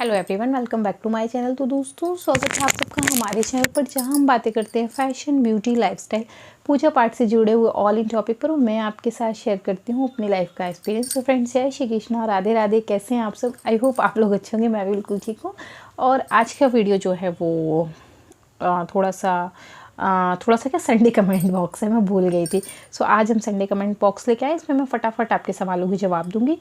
Hello everyone, welcome back to my channel. तो दोस्तों, स्वागत है आप सबका हमारे चैनल पर, जहां हम बातें करते हैं फैशन, ब्यूटी, लाइफस्टाइल, पूजा पाठ से जुड़े हुए ऑल इन टॉपिक पर। मैं आपके साथ शेयर करती हूं अपनी लाइफ का एक्सपीरियंस। तो फ्रेंड्स, जय श्री कृष्णा, राधे राधे। कैसे हैं आप सब? आई होप आप लोग अच्छे होंगे। मैं बिल्कुल ठीक हूँ। और आज का वीडियो जो है वो थोड़ा सा क्या संडे कमेंट बॉक्स है, मैं भूल गई थी। सो आज हम संडे कमेंट बॉक्स लेके आए। इसमें मैं फटाफट आपके सवालों के जवाब दूंगी।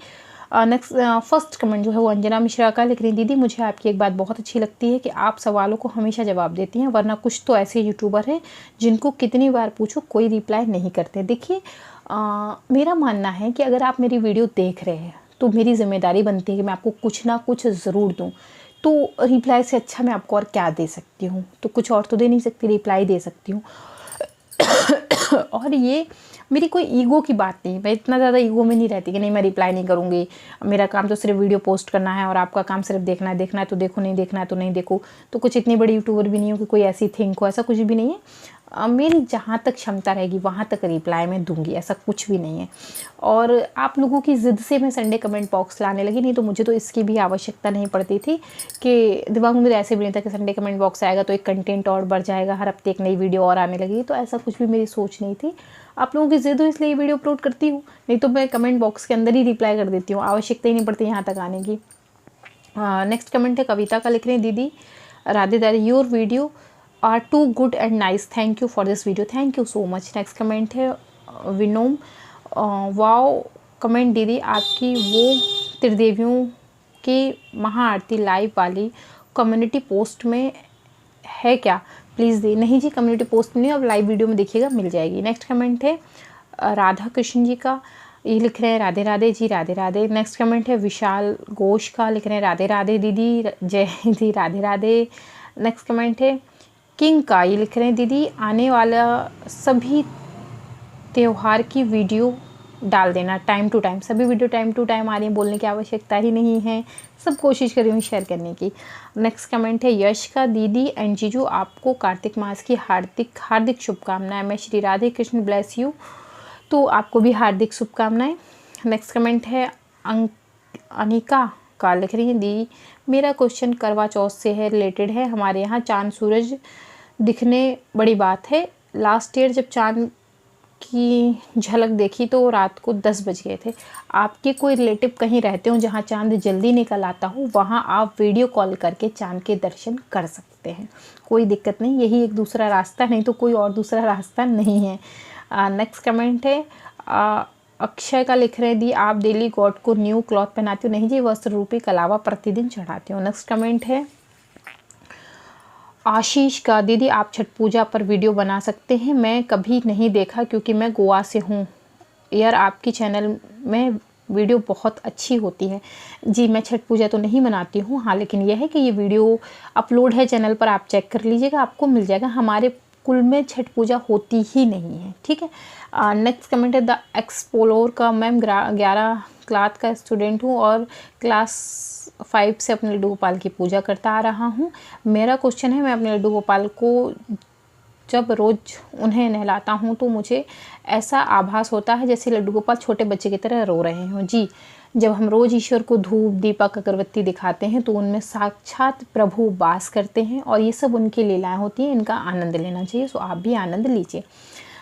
नेक्स्ट फर्स्ट कमेंट जो है वो अंजना मिश्रा का लिख रही, दीदी मुझे आपकी एक बात बहुत अच्छी लगती है कि आप सवालों को हमेशा जवाब देती हैं, वरना कुछ तो ऐसे यूट्यूबर हैं जिनको कितनी बार पूछो कोई रिप्लाई नहीं करते। देखिए, मेरा मानना है कि अगर आप मेरी वीडियो देख रहे हैं तो मेरी जिम्मेदारी बनती है कि मैं आपको कुछ ना कुछ ज़रूर दूँ। तो रिप्लाई से अच्छा मैं आपको और क्या दे सकती हूँ? तो कुछ और तो दे नहीं सकती, रिप्लाई दे सकती हूँ। और ये मेरी कोई ईगो की बात नहीं, मैं इतना ज़्यादा ईगो में नहीं रहती कि नहीं मैं रिप्लाई नहीं करूँगी, मेरा काम तो सिर्फ वीडियो पोस्ट करना है और आपका काम सिर्फ देखना है तो देखो, नहीं देखना है तो नहीं देखो। तो कुछ इतनी बड़ी यूट्यूबर भी नहीं हो कि कोई ऐसी थिंक हो, ऐसा कुछ भी नहीं है। मेरी जहाँ तक क्षमता रहेगी वहाँ तक रिप्लाई मैं दूंगी, ऐसा कुछ भी नहीं है। और आप लोगों की ज़िद से मैं संडे कमेंट बॉक्स लाने लगी, नहीं तो मुझे तो इसकी भी आवश्यकता नहीं पड़ती थी कि दिमाग में मेरे ऐसे भी नहीं था कि संडे कमेंट बॉक्स आएगा तो एक कंटेंट और बढ़ जाएगा, हर हफ्ते एक नई वीडियो और आने लगेगी। तो ऐसा कुछ भी मेरी सोच नहीं थी। आप लोगों की ज़िद हो इसलिए ये वीडियो अपलोड करती हूँ, नहीं तो मैं कमेंट बॉक्स के अंदर ही रिप्लाई कर देती हूँ, आवश्यकता ही नहीं पड़ती यहाँ तक आने की। नेक्स्ट कमेंट है कविता का, लिख रहे हैं, दीदी Radhe Radhe, your video are too good and nice, thank you for this video, thank you so much. Next comment है विनोम, वाओ कमेंट, दीदी आपकी वो त्रिदेवियों की महाआरती लाइव वाली कम्युनिटी पोस्ट में है क्या? प्लीज़ दी। नहीं जी, कम्युनिटी पोस्ट में नहीं, अब लाइव वीडियो में देखिएगा, मिल जाएगी। नेक्स्ट कमेंट है राधा कृष्ण जी का, ये लिख रहे हैं राधे राधे जी, राधे राधे। नेक्स्ट कमेंट है विशाल घोष का, लिख रहे हैं राधे राधे दीदी, जय जी, राधे राधे। नेक्स्ट कमेंट है किंग का, ये लिख रहे हैं, दीदी आने वाला सभी त्यौहार की वीडियो डाल देना टाइम टू टाइम। सभी वीडियो टाइम टू टाइम आ रही है, बोलने की आवश्यकता ही नहीं है, सब कोशिश कर रही हूँ शेयर करने की। नेक्स्ट कमेंट है यश का, दीदी एंड जीजू आपको कार्तिक मास की हार्दिक हार्दिक शुभकामनाएं। मैं श्री राधे कृष्ण ब्लेस यू, तो आपको भी हार्दिक शुभकामनाएं। नेक्स्ट कमेंट है अनिका का, लिख रही है, दी मेरा क्वेश्चन करवा चौथ से है, रिलेटेड है। हमारे यहाँ चांद सूरज दिखने बड़ी बात है। लास्ट ईयर जब चांद की झलक देखी तो रात को 10 बज गए थे। आपके कोई रिलेटिव कहीं रहते हो जहाँ चांद जल्दी निकल आता हो, वहाँ आप वीडियो कॉल करके चांद के दर्शन कर सकते हैं, कोई दिक्कत नहीं, यही एक दूसरा रास्ता, नहीं तो कोई और दूसरा रास्ता नहीं है। नेक्स्ट कमेंट है अक्षय का, लिख रहे हैं, दी आप डेली गॉड को न्यू क्लॉथ पहनाते हो? नहीं जी, वस्त्र रूपी कलावा प्रतिदिन चढ़ाते हो। नेक्स्ट कमेंट है आशीष का, दीदी आप छठ पूजा पर वीडियो बना सकते हैं? मैं कभी नहीं देखा क्योंकि मैं गोवा से हूँ। यार आपकी चैनल में वीडियो बहुत अच्छी होती है। जी, मैं छठ पूजा तो नहीं मनाती हूँ, हाँ, लेकिन यह है कि ये वीडियो अपलोड है चैनल पर, आप चेक कर लीजिएगा, आपको मिल जाएगा। हमारे कुल में छठ पूजा होती ही नहीं है, ठीक है। नेक्स्ट कमेंट है द एक्सप्लोर का, मैम 11 क्लास का स्टूडेंट हूँ और क्लास 5 से अपने लड्डू गोपाल की पूजा करता आ रहा हूँ। मेरा क्वेश्चन है, मैं अपने लड्डू गोपाल को जब रोज़ उन्हें नहलाता हूँ तो मुझे ऐसा आभास होता है जैसे लड्डू गोपाल छोटे बच्चे की तरह रो रहे हों। जी, जब हम रोज़ ईश्वर को धूप दीपक अगरबत्ती दिखाते हैं तो उनमें साक्षात प्रभु वास करते हैं और ये सब उनकी लीलाएं होती हैं, इनका आनंद लेना चाहिए। सो आप भी आनंद लीजिए।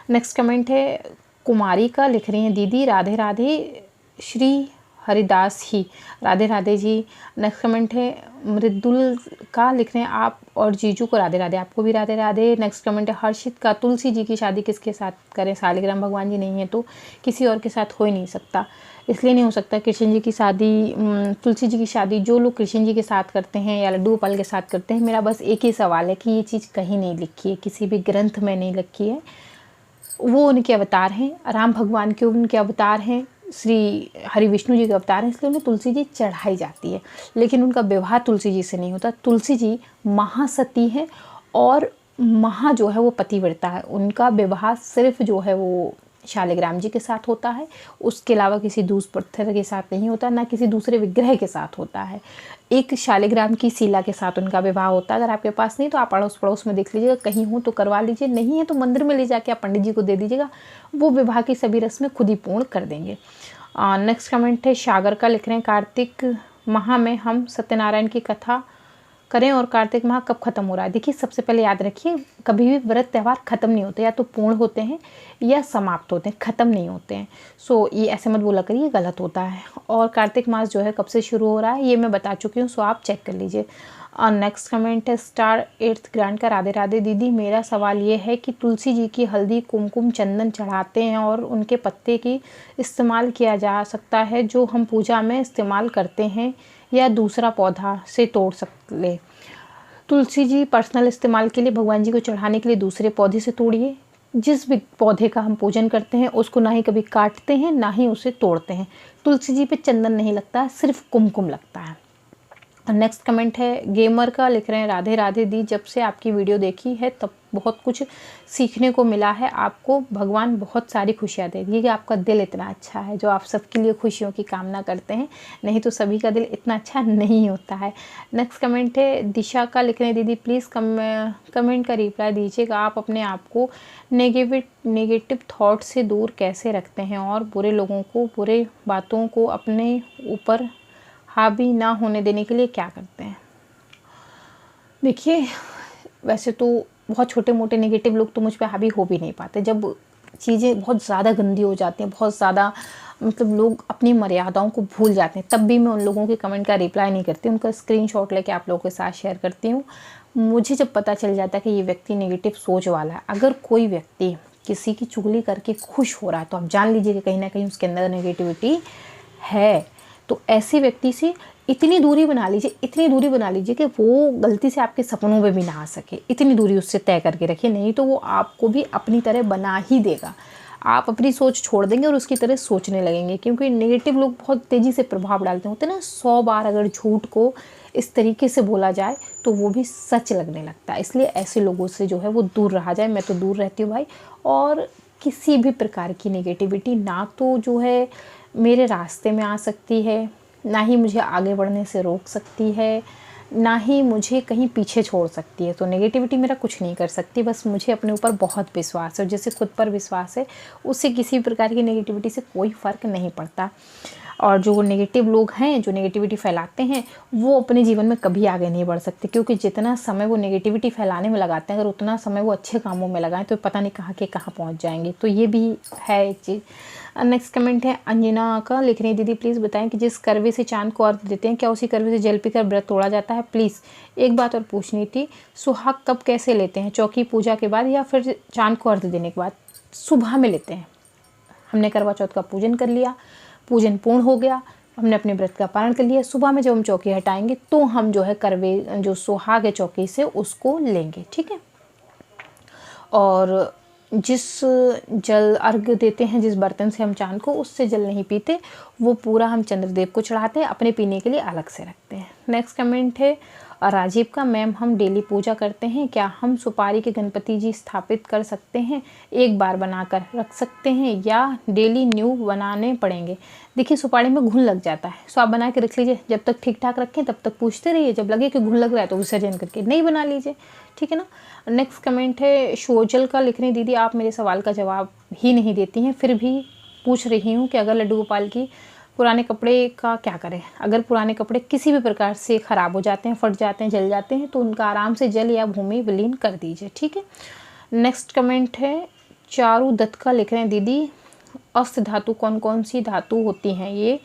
नेक्स्ट कमेंट है कुमारी का, लिख रही हैं, दीदी राधे राधे, श्री हरिदास ही, राधे राधे जी। नेक्स्ट कमेंट है मृदुल का, लिख रहे हैं, आप और जीजू को राधे राधे, आपको भी राधे राधे। नेक्स्ट कमेंट है हर्षित का, तुलसी जी की शादी किसके साथ करें? शालिग्राम भगवान जी नहीं है तो किसी और के साथ हो ही नहीं सकता, इसलिए नहीं हो सकता। कृष्ण जी की शादी, तुलसी जी की शादी जो लोग कृष्ण जी के साथ करते हैं या लड्डू गोपाल के साथ करते हैं, मेरा बस एक ही सवाल है कि ये चीज़ कहीं नहीं लिखी है, किसी भी ग्रंथ में नहीं लिखी है। वो उनके अवतार हैं, राम भगवान के उनके अवतार हैं, श्री हरि विष्णु जी के अवतार हैं, इसलिए उन्हें तुलसी जी चढ़ाई जाती है, लेकिन उनका विवाह तुलसी जी से नहीं होता। तुलसी जी महासती हैं और महा जो है वो पतिव्रता है, उनका विवाह सिर्फ जो है वो शालिग्राम जी के साथ होता है, उसके अलावा किसी दूसरे पत्थर के साथ नहीं होता, ना किसी दूसरे विग्रह के साथ होता है। एक शालिग्राम की शिला के साथ उनका विवाह होता है। अगर आपके पास नहीं तो आप अड़ोस पड़ोस में देख लीजिएगा, कहीं हो तो करवा लीजिए, नहीं है तो मंदिर में ले जाके आप पंडित जी को दे दीजिएगा, वो विवाह की सभी रस्में खुद ही पूर्ण कर देंगे। नेक्स्ट कमेंट है सागर का, लिख रहे हैं, कार्तिक माह में हम सत्यनारायण की कथा करें और कार्तिक माह कब खत्म हो रहा है। देखिए सबसे पहले याद रखिए, कभी भी व्रत त्यौहार खत्म नहीं होते, या तो पूर्ण होते हैं या समाप्त होते हैं, खत्म नहीं होते हैं। सो ये ऐसे मत बोला करिए, गलत होता है। और कार्तिक मास जो है कब से शुरू हो रहा है ये मैं बता चुकी हूँ, सो आप चेक कर लीजिए। और नेक्स्ट कमेंट है स्टार 8th ग्रांड का, राधे राधे दीदी, मेरा सवाल ये है कि तुलसी जी की हल्दी कुमकुम चंदन चढ़ाते हैं और उनके पत्ते की इस्तेमाल किया जा सकता है जो हम पूजा में इस्तेमाल करते हैं, या दूसरा पौधा से तोड़ सकते? तुलसी जी पर्सनल इस्तेमाल के लिए, भगवान जी को चढ़ाने के लिए दूसरे पौधे से तोड़िए। जिस भी पौधे का हम पूजन करते हैं उसको ना ही कभी काटते हैं ना ही उसे तोड़ते हैं। तुलसी जी पे चंदन नहीं लगता है, सिर्फ कुमकुम लगता है। नेक्स्ट कमेंट है गेमर का, लिख रहे हैं राधे राधे दी, जब से आपकी वीडियो देखी है तब बहुत कुछ सीखने को मिला है। आपको भगवान बहुत सारी खुशियाँ दे। ये कि आपका दिल इतना अच्छा है जो आप सबके लिए खुशियों की कामना करते हैं, नहीं तो सभी का दिल इतना अच्छा नहीं होता है। नेक्स्ट कमेंट है दिशा का, लिख रहे हैं दीदी प्लीज़ कमेंट का रिप्लाई दीजिएगा। आप अपने आप को नेगेटिव थॉट से दूर कैसे रखते हैं और बुरे लोगों को, बुरे बातों को अपने ऊपर हावी ना होने देने के लिए क्या करते हैं? देखिए वैसे तो बहुत छोटे मोटे नेगेटिव लोग तो मुझ पे हावी हो भी नहीं पाते। जब चीज़ें बहुत ज़्यादा गंदी हो जाती हैं, बहुत ज़्यादा मतलब लोग अपनी मर्यादाओं को भूल जाते हैं, तब भी मैं उन लोगों के कमेंट का रिप्लाई नहीं करती, उनका स्क्रीनशॉट लेके आप लोगों के साथ शेयर करती हूँ। मुझे जब पता चल जाता है कि ये व्यक्ति नेगेटिव सोच वाला है, अगर कोई व्यक्ति किसी की चुगली करके खुश हो रहा है तो आप जान लीजिए कि कहीं ना कहीं उसके अंदर नेगेटिविटी है। तो ऐसे व्यक्ति से इतनी दूरी बना लीजिए कि वो गलती से आपके सपनों में भी ना आ सके। इतनी दूरी उससे तय करके रखिए, नहीं तो वो आपको भी अपनी तरह बना ही देगा। आप अपनी सोच छोड़ देंगे और उसकी तरह सोचने लगेंगे, क्योंकि नेगेटिव लोग बहुत तेज़ी से प्रभाव डालते होते हैं ना। 100 बार अगर झूठ को इस तरीके से बोला जाए तो वो भी सच लगने लगता है। इसलिए ऐसे लोगों से जो है वो दूर रहा जाए। मैं तो दूर रहती हूँ भाई। और किसी भी प्रकार की नेगेटिविटी ना तो जो है मेरे रास्ते में आ सकती है, ना ही मुझे आगे बढ़ने से रोक सकती है, ना ही मुझे कहीं पीछे छोड़ सकती है। तो नेगेटिविटी मेरा कुछ नहीं कर सकती। बस मुझे अपने ऊपर बहुत विश्वास है, और जैसे खुद पर विश्वास है उससे किसी भी प्रकार की नेगेटिविटी से कोई फ़र्क नहीं पड़ता। और जो नेगेटिव लोग हैं, जो नेगेटिविटी फैलाते हैं, वो अपने जीवन में कभी आगे नहीं बढ़ सकते, क्योंकि जितना समय वो नेगेटिविटी फैलाने में लगाते हैं, अगर उतना समय वो अच्छे कामों में लगाएं तो पता नहीं कहाँ के कहाँ पहुँच जाएंगे। तो ये भी है एक चीज़। नेक्स्ट कमेंट है अंजना का, लिख रही है दीदी प्लीज़ बताएं कि जिस करवे से चांद को अर्घ देते हैं क्या उसी करवे से जल पीकर व्रत तोड़ा जाता है? प्लीज़ एक बात और पूछनी थी, सुहाग कब कैसे लेते हैं? चौकी पूजा के बाद या फिर चांद को अर्घ देने के बाद? सुबह में लेते हैं। हमने करवा चौथ का पूजन कर लिया, पूजन पूर्ण हो गया, हमने अपने व्रत का पारण कर लिया, सुबह में जब हम चौकी हटाएंगे तो हम जो है करवे जो सुहाग है चौकी से उसको लेंगे, ठीक है। और जिस जल अर्घ देते हैं, जिस बर्तन से हम चांद को, उससे जल नहीं पीते, वो पूरा हम चंद्रदेव को चढ़ाते हैं, अपने पीने के लिए अलग से रखते हैं। नेक्स्ट कमेंट है राजीव का, मैम हम डेली पूजा करते हैं, क्या हम सुपारी के गणपति जी स्थापित कर सकते हैं? एक बार बनाकर रख सकते हैं या डेली न्यू बनाने पड़ेंगे? देखिए सुपारी में घुन लग जाता है, सो आप बना के रख लीजिए, जब तक ठीक ठाक रखें तब तक पूछते रहिए, जब लगे कि घुन लग रहा है तो विसर्जन करके नहीं बना लीजिए, ठीक है ना। नेक्स्ट कमेंट है शोजल का, लिख रहे हैं दीदी आप मेरे सवाल का जवाब ही नहीं देती हैं, फिर भी पूछ रही हूँ कि अगर लड्डू गोपाल की पुराने कपड़े का क्या करें? अगर पुराने कपड़े किसी भी प्रकार से ख़राब हो जाते हैं, फट जाते हैं, जल जाते हैं, तो उनका आराम से जल या भूमि विलीन कर दीजिए, ठीक है। नेक्स्ट कमेंट है चारू दत्त का, लिख रहे हैं दीदी अष्ट धातु कौन कौन सी धातु होती हैं, ये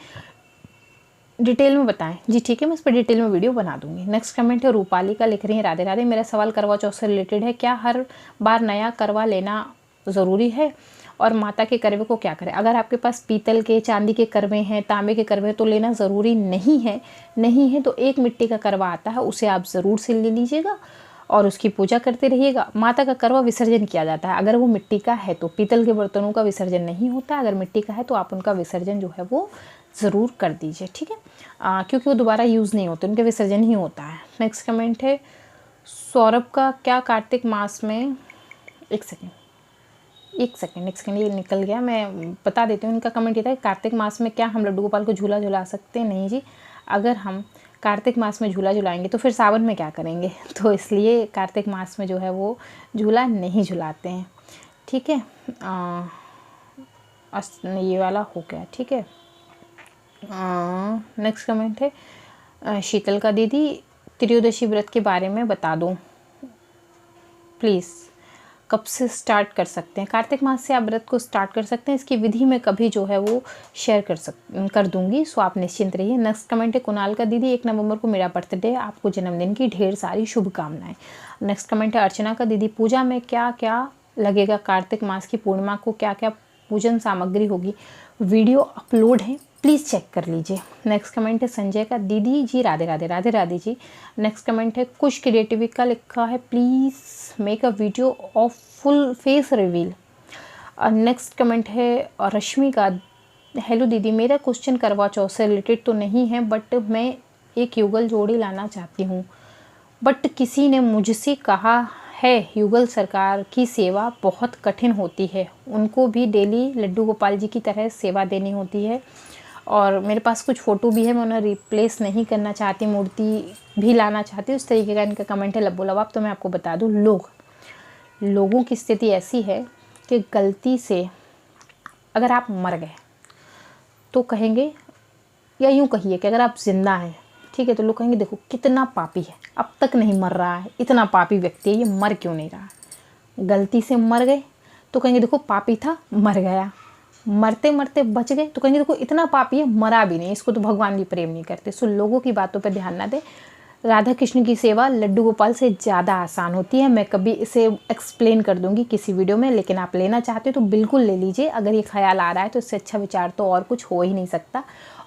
डिटेल में बताएं। जी ठीक है, मैं इस पर डिटेल में वीडियो बना दूंगी। नेक्स्ट कमेंट है रूपाली का, लिख रही है राधे राधे, मेरा सवाल करवा चौथ से रिलेटेड है, क्या हर बार नया करवा लेना ज़रूरी है और माता के करवे को क्या करें? अगर आपके पास पीतल के, चांदी के करवे हैं, तांबे के करवे तो लेना ज़रूरी नहीं है तो एक मिट्टी का करवा आता है, उसे आप ज़रूर से ले लीजिएगा और उसकी पूजा करते रहिएगा। माता का करवा विसर्जन किया जाता है, अगर वो मिट्टी का है तो। पीतल के बर्तनों का विसर्जन नहीं होता, अगर मिट्टी का है तो आप उनका विसर्जन जो है वो ज़रूर कर दीजिए, ठीक है, क्योंकि वो दोबारा यूज़ नहीं होते, उनके विसर्जन ही होता है। नेक्स्ट कमेंट है सौरभ का, क्या कार्तिक मास में, एक सेकेंड ये निकल गया, मैं बता देती हूँ। इनका कमेंट ये था, कार्तिक मास में क्या हम लड्डू गोपाल को झूला झुला सकते हैं? नहीं जी, अगर हम कार्तिक मास में झूला झुलाएंगे तो फिर सावन में क्या करेंगे? तो इसलिए कार्तिक मास में जो है वो झूला नहीं झुलाते हैं, ठीक है। ये वाला हो गया, ठीक है। नेक्स्ट कमेंट है शीतल का दीदी त्रयोदशी व्रत के बारे में बता दो प्लीज़, कब से स्टार्ट कर सकते हैं? कार्तिक मास से आप व्रत को स्टार्ट कर सकते हैं। इसकी विधि मैं कभी जो है वो शेयर कर दूंगी, सो आप निश्चिंत रहिए। नेक्स्ट कमेंट है कुणाल का दीदी 1 नवंबर को मेरा बर्थडे, आपको जन्मदिन की ढेर सारी शुभकामनाएं। नेक्स्ट कमेंट है अर्चना का दीदी पूजा में क्या क्या लगेगा? कार्तिक मास की पूर्णिमा को क्या क्या पूजन सामग्री होगी? वीडियो अपलोड है, प्लीज़ चेक कर लीजिए। नेक्स्ट कमेंट है संजय का दीदी जी राधे राधे राधे राधे जी। नेक्स्ट कमेंट है कुछ क्रिएटिविटी का लिखा है please make a video of full face reveal. Next comment है रश्मि का हेलो दीदी, मेरा क्वेश्चन करवा चौथ से रिलेटेड तो नहीं है बट मैं एक युगल जोड़ी लाना चाहती हूँ, बट किसी ने मुझसे कहा है युगल सरकार की सेवा बहुत कठिन होती है, उनको भी डेली लड्डू गोपाल जी की तरह सेवा देनी होती है। और मेरे पास कुछ फ़ोटो भी है, मैं उन्हें रिप्लेस नहीं करना चाहती, मूर्ति भी लाना चाहती हूँ, उस तरीके का इनका कमेंट है लब्बो लबाब। तो मैं आपको बता दूँ, लोगों की स्थिति ऐसी है कि गलती से अगर आप मर गए तो कहेंगे, या यूँ कहिए कि अगर आप जिंदा हैं, ठीक है, तो लोग कहेंगे देखो कितना पापी है, अब तक नहीं मर रहा है, इतना पापी व्यक्ति है, ये मर क्यों नहीं रहा। गलती से मर गए तो कहेंगे देखो पापी था मर गया, मरते मरते बच गए तो कहेंगे देखो इतना पापी है मरा भी नहीं, इसको तो भगवान भी प्रेम नहीं करते। सो लोगों की बातों पर ध्यान ना दें। राधा कृष्ण की सेवा लड्डू गोपाल से ज़्यादा आसान होती है, मैं कभी इसे एक्सप्लेन कर दूंगी किसी वीडियो में, लेकिन आप लेना चाहते हो तो बिल्कुल ले लीजिए। अगर ये ख्याल आ रहा है तो इससे अच्छा विचार तो और कुछ हो ही नहीं सकता।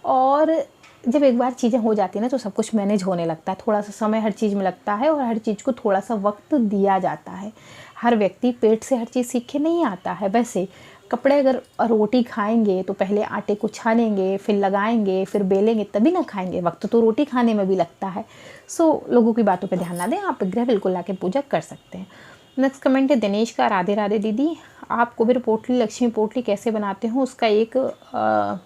और जब एक बार चीज़ें हो जाती हैं ना तो सब कुछ मैनेज होने लगता है, थोड़ा सा समय हर चीज़ में लगता है और हर चीज़ को थोड़ा सा वक्त दिया जाता है। हर व्यक्ति पेट से हर चीज़ सीख के नहीं आता है। वैसे कपड़े अगर रोटी खाएंगे तो पहले आटे को छानेंगे, फिर लगाएंगे, फिर बेलेंगे, तभी ना खाएंगे, वक्त तो रोटी खाने में भी लगता है। सो लोगों की बातों पे ध्यान ना दें, आप विग्रह बिल्कुल लाके पूजा कर सकते हैं। नेक्स्ट कमेंट है दिनेश का राधे राधे दीदी, आप कुबेर पोटली लक्ष्मी पोटली कैसे बनाते हो उसका एक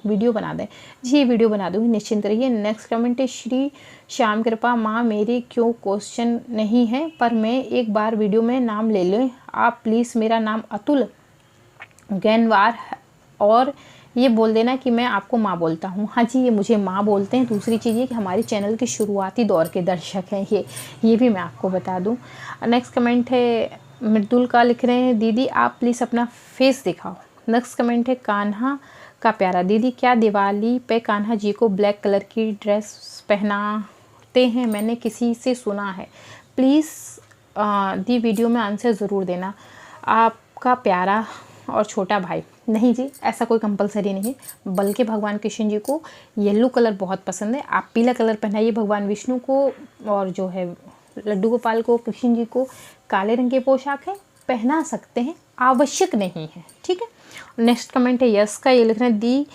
वीडियो बना दें। जी ये वीडियो बना दूँगी, निश्चिंत रहिए। नेक्स्ट कमेंट है श्री श्याम कृपा माँ, मेरे क्यों क्वेश्चन नहीं है पर मैं एक बार वीडियो में नाम ले लें आप प्लीज़, मेरा नाम अतुल गैनवार और ये बोल देना कि मैं आपको माँ बोलता हूँ। हाँ जी, ये मुझे माँ बोलते हैं। दूसरी चीज़ ये कि हमारे चैनल के शुरुआती दौर के दर्शक हैं ये भी मैं आपको बता दूँ। नेक्स्ट कमेंट है मृदुल का, लिख रहे हैं दीदी आप प्लीज़ अपना फेस दिखाओ। नेक्स्ट कमेंट है कान्हा का प्यारा, दीदी क्या दिवाली पे कान्हा जी को ब्लैक कलर की ड्रेस पहनाते हैं? मैंने किसी से सुना है, प्लीज़ दी वीडियो में आंसर ज़रूर देना। आपका प्यारा और छोटा भाई, नहीं जी ऐसा कोई कंपलसरी नहीं है, बल्कि भगवान कृष्ण जी को येलो कलर बहुत पसंद है, आप पीला कलर पहनाइए भगवान विष्णु को, और जो है लड्डू गोपाल को कृष्ण जी को काले रंग के पोशाक है पहना सकते हैं, आवश्यक नहीं है, ठीक है। नेक्स्ट कमेंट है यस का, ये लिख रहे हैं दी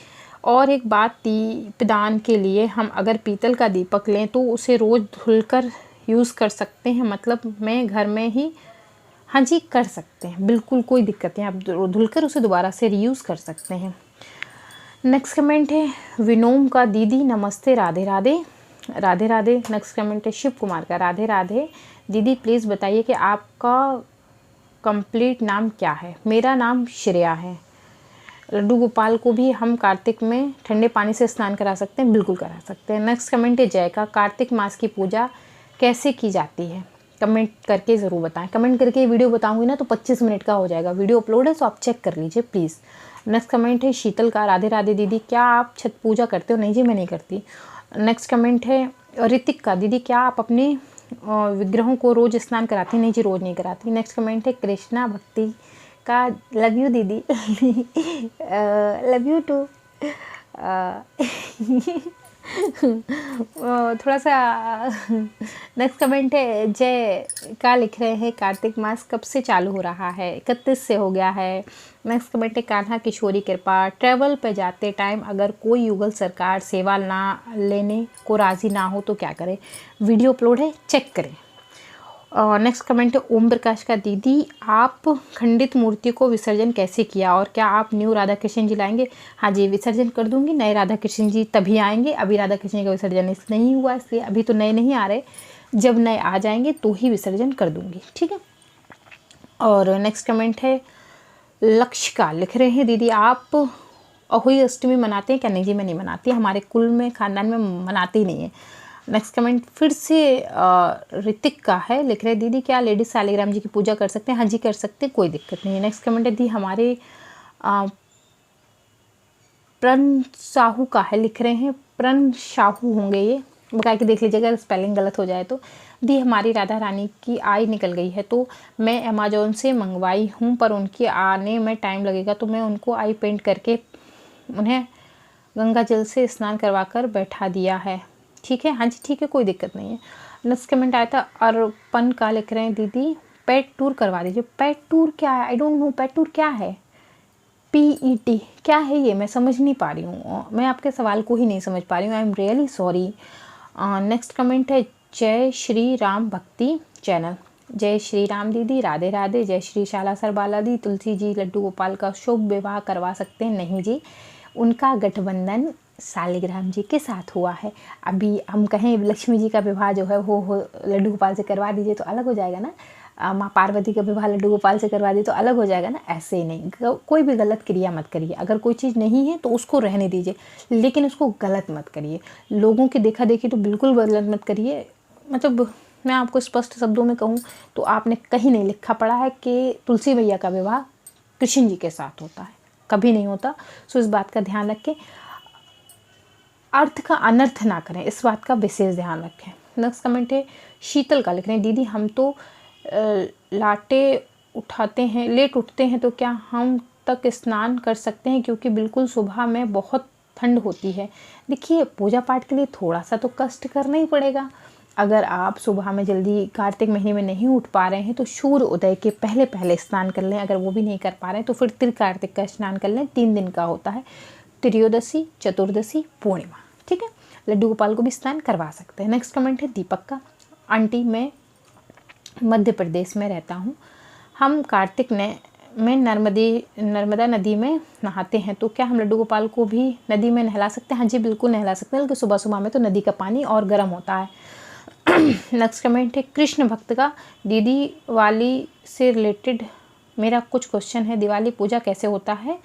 और एक बात, दीपदान के लिए हम अगर पीतल का दीपक लें तो उसे रोज़ धुलकर यूज़ कर सकते हैं? मतलब मैं घर में ही, हाँ जी कर सकते हैं, बिल्कुल कोई दिक्कत नहीं, आप धुलकर उसे दोबारा से रीयूज़ कर सकते हैं। नेक्स्ट कमेंट है विनोम का, दीदी नमस्ते राधे राधे राधे राधे। नेक्स्ट कमेंट है शिव कुमार का, राधे राधे दीदी प्लीज़ बताइए कि आपका कंप्लीट नाम क्या है? मेरा नाम श्रेया है। लड्डू गोपाल को भी हम कार्तिक में ठंडे पानी से स्नान करा सकते हैं, बिल्कुल करा सकते हैं। नेक्स्ट कमेंट है जय का, कार्तिक मास की पूजा कैसे की जाती है? कमेंट करके ज़रूर बताएं। कमेंट करके वीडियो बताऊंगी ना तो 25 मिनट का हो जाएगा, वीडियो अपलोड है तो आप चेक कर लीजिए प्लीज़। नेक्स्ट कमेंट है शीतल का, राधे राधे दीदी क्या आप छठ पूजा करते हो? नहीं जी मैं नहीं करती। नेक्स्ट कमेंट है ऋतिक का, दीदी क्या आप अपने विग्रहों को रोज़ स्नान कराती? नहीं जी रोज़ नहीं कराती। नेक्स्ट कमेंट है कृष्णा भक्ति का, लव यू दीदी लव यू टू। थोड़ा सा नेक्स्ट कमेंट है जय का, लिख रहे हैं कार्तिक मास कब से चालू हो रहा है? 31 से हो गया है। नेक्स्ट कमेंट है कान्हा किशोरी कृपा, ट्रैवल पे जाते टाइम अगर कोई युगल सरकार सेवा ना लेने को राज़ी ना हो तो क्या करें? वीडियो अपलोड है चेक करें। नेक्स्ट कमेंट है ओम प्रकाश का, दीदी आप खंडित मूर्ति को विसर्जन कैसे किया और क्या आप न्यू राधा कृष्ण जी लाएंगे? हाँ जी विसर्जन कर दूंगी, नए राधा कृष्ण जी तभी आएंगे, अभी राधा कृष्ण का विसर्जन नहीं हुआ इसलिए अभी तो नए नहीं आ रहे, जब नए आ जाएंगे तो ही विसर्जन कर दूंगी, ठीक है। और नेक्स्ट कमेंट है लक्ष्य का, लिख रहे हैं दीदी आप अहोई अष्टमी मनाते हैं क्या? नहीं जी मैं नहीं मनाती, हमारे कुल में खानदान में मनाती ही नहीं है। नेक्स्ट कमेंट फिर से ऋतिक का है, लिख रहे दीदी क्या लेडीज सालिग्राम जी की पूजा कर सकते हैं? हाँ जी कर सकते हैं, कोई दिक्कत नहीं है। नेक्स्ट कमेंट है दी हमारे प्रण साहू का है, लिख रहे हैं प्रण साहू होंगे ये, बकाया के देख लीजिएगा स्पेलिंग गलत हो जाए तो। दी हमारी राधा रानी की आई निकल गई है तो मैं अमेजोन से मंगवाई हूँ पर उनके आने में टाइम लगेगा, तो मैं उनको आई पेंट करके उन्हें गंगा जल से स्नान करवा कर बैठा दिया है। ठीक है, हाँ जी ठीक है, कोई दिक्कत नहीं है। नेक्स्ट कमेंट आया था अर्पण का, लिख रहे हैं दीदी पेट टूर करवा दीजिए। पेट टूर क्या है? I don't know pet tour क्या है, PET क्या है ये, मैं समझ नहीं पा रही हूँ, मैं आपके सवाल को ही नहीं समझ पा रही हूँ, I am really sorry. Next comment है जय श्री राम भक्ति चैनल, जय श्री राम दीदी राधे राधे, जय श्री शालासर बाला दी, तुलसी जी लड्डू गोपाल का शुभ विवाह करवा सकते हैं? नहीं जी, उनका गठबंधन सालिग्राम जी के साथ हुआ है। अभी हम कहें लक्ष्मी जी का विवाह जो है वो लड्डू गोपाल से करवा दीजिए तो अलग हो जाएगा ना, माँ पार्वती का विवाह लड्डू गोपाल से करवा दी तो अलग हो जाएगा ना, ऐसे ही नहीं। कोई भी गलत क्रिया मत करिए, अगर कोई चीज़ नहीं है तो उसको रहने दीजिए, लेकिन उसको गलत मत करिए। लोगों की देखा देखी तो बिल्कुल गलत मत करिए। मतलब मैं आपको स्पष्ट शब्दों में कहूँ तो आपने कहीं नहीं लिखा पड़ा है कि तुलसी मैया का विवाह कृष्ण जी के साथ होता है, कभी नहीं होता। सो इस बात का ध्यान रखें, अर्थ का अनर्थ ना करें, इस बात का विशेष ध्यान रखें। नेक्स्ट कमेंट है शीतल का, लिख रहे हैं दीदी हम तो लाटे उठाते हैं, लेट उठते हैं तो क्या हम तक स्नान कर सकते हैं? क्योंकि बिल्कुल सुबह में बहुत ठंड होती है। देखिए पूजा पाठ के लिए थोड़ा सा तो कष्ट करना ही पड़ेगा। अगर आप सुबह में जल्दी कार्तिक महीने में नहीं उठ पा रहे हैं तो सूर्य उदय के पहले पहले स्नान कर लें, अगर वो भी नहीं कर पा रहे हैं तो फिर त्रिकार्तिक का स्नान कर लें, 3 दिन का होता है, त्रयोदशी चतुर्दशी पूर्णिमा। ठीक है, लड्डू गोपाल को भी स्नान करवा सकते हैं। नेक्स्ट कमेंट है दीपक का, आंटी मैं मध्य प्रदेश में रहता हूँ, हम कार्तिक में नर्मदा नदी में नहाते हैं तो क्या हम लड्डू गोपाल को भी नदी में नहला सकते हैं? हाँ जी बिल्कुल नहला सकते हैं, क्योंकि सुबह सुबह में तो नदी का पानी और गर्म होता है। नेक्स्ट कमेंट है कृष्ण भक्त का, दीदी वाली से रिलेटेड मेरा कुछ क्वेश्चन है, दिवाली पूजा कैसे होता है?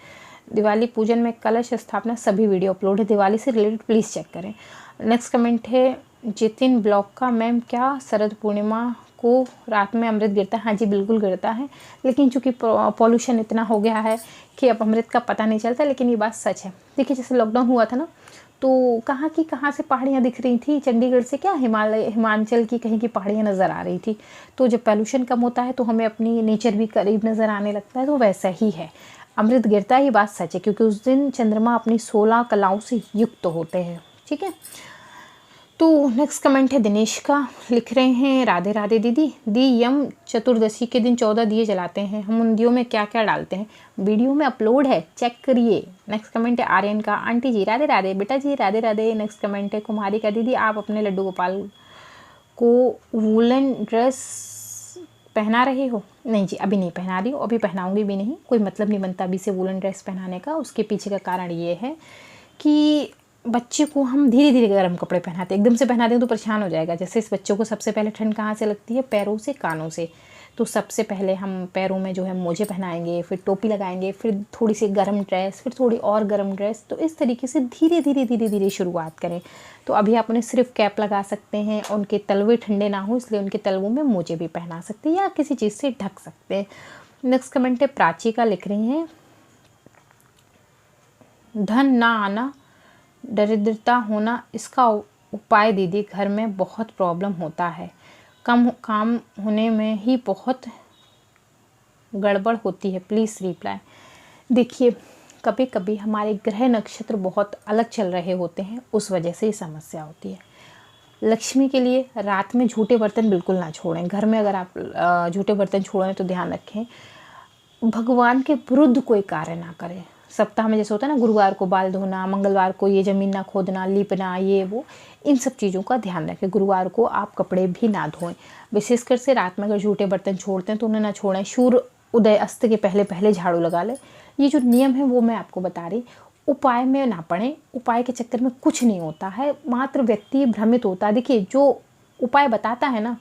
दिवाली पूजन में कलश स्थापना सभी वीडियो अपलोड है, दिवाली से रिलेटेड प्लीज़ चेक करें। नेक्स्ट कमेंट है जितिन ब्लॉग का, मैम क्या शरद पूर्णिमा को रात में अमृत गिरता है? हाँ जी बिल्कुल गिरता है, लेकिन चूंकि पॉल्यूशन इतना हो गया है कि अब अमृत का पता नहीं चलता, लेकिन ये बात सच है। देखिए जैसे लॉकडाउन हुआ था ना, तो कहाँ से पहाड़ियाँ दिख रही थी, चंडीगढ़ से क्या हिमाचल की कहीं की पहाड़ियाँ नज़र आ रही थी। तो जब पॉल्यूशन कम होता है तो हमें अपनी नेचर भी करीब नज़र आने लगता है, तो वैसा ही है, अमृत गिरता है, ये बात सच है, क्योंकि उस दिन चंद्रमा अपनी 16 कलाओं से युक्त होते हैं। ठीक है, तो नेक्स्ट कमेंट है दिनेश का, लिख रहे हैं राधे राधे दीदी, यम चतुर्दशी के दिन 14 दिए जलाते हैं, हम उन दियों में क्या क्या डालते हैं? वीडियो में अपलोड है, चेक करिए। नेक्स्ट कमेंट है आर्यन का, आंटी जी राधे राधे, बेटा जी राधे राधे। नेक्स्ट कमेंट है कुमारी का, दीदी आप अपने लड्डू गोपाल को वूलन ड्रेस पहना रहे हो? नहीं जी अभी नहीं पहना रही हूँ, अभी पहनाऊँगी भी नहीं, कोई मतलब नहीं बनता अभी से वूलन ड्रेस पहनाने का। उसके पीछे का कारण ये है कि बच्चे को हम धीरे धीरे गर्म कपड़े पहनाते हैं, एकदम से पहना दें तो परेशान हो जाएगा। जैसे इस बच्चों को सबसे पहले ठंड कहाँ से लगती है? पैरों से, कानों से। तो सबसे पहले हम पैरों में जो है मोजे पहनाएंगे, फिर टोपी लगाएंगे, फिर थोड़ी सी गर्म ड्रेस, फिर थोड़ी और गर्म ड्रेस। तो इस तरीके से धीरे धीरे शुरुआत करें। तो अभी आप उन्हें सिर्फ कैप लगा सकते हैं, उनके तलवे ठंडे ना हो इसलिए उनके तलवों में मोजे भी पहना सकते हैं या किसी चीज़ से ढक सकते हैं। नेक्स्ट कमेंट है प्राची का, लिख रही हैं धन ना आना, दरिद्रता होना, इसका उपाय दीदी, घर में बहुत प्रॉब्लम होता है, कम काम होने में ही बहुत गड़बड़ होती है, प्लीज़ रिप्लाई। देखिए कभी कभी हमारे ग्रह नक्षत्र बहुत अलग चल रहे होते हैं, उस वजह से ये समस्या होती है। लक्ष्मी के लिए रात में झूठे बर्तन बिल्कुल ना छोड़ें, घर में अगर आप झूठे बर्तन छोड़ें तो ध्यान रखें भगवान के विरुद्ध कोई कार्य ना करें। सप्ताह में जैसे होता है ना, गुरुवार को बाल धोना, मंगलवार को ये ज़मीन ना खोदना, लीपना, ये वो, इन सब चीज़ों का ध्यान रखें। गुरुवार को आप कपड़े भी ना धोएं, विशेषकर से रात में अगर झूठे बर्तन छोड़ते हैं तो उन्हें ना छोड़ें। सूर्य उदय अस्त के पहले पहले झाड़ू लगा लें। ये जो नियम है वो मैं आपको बता रही। उपाय में ना पड़ें, उपाय के चक्कर में कुछ नहीं होता है, मात्र व्यक्ति भ्रमित होता है। देखिए जो उपाय बताता है ना,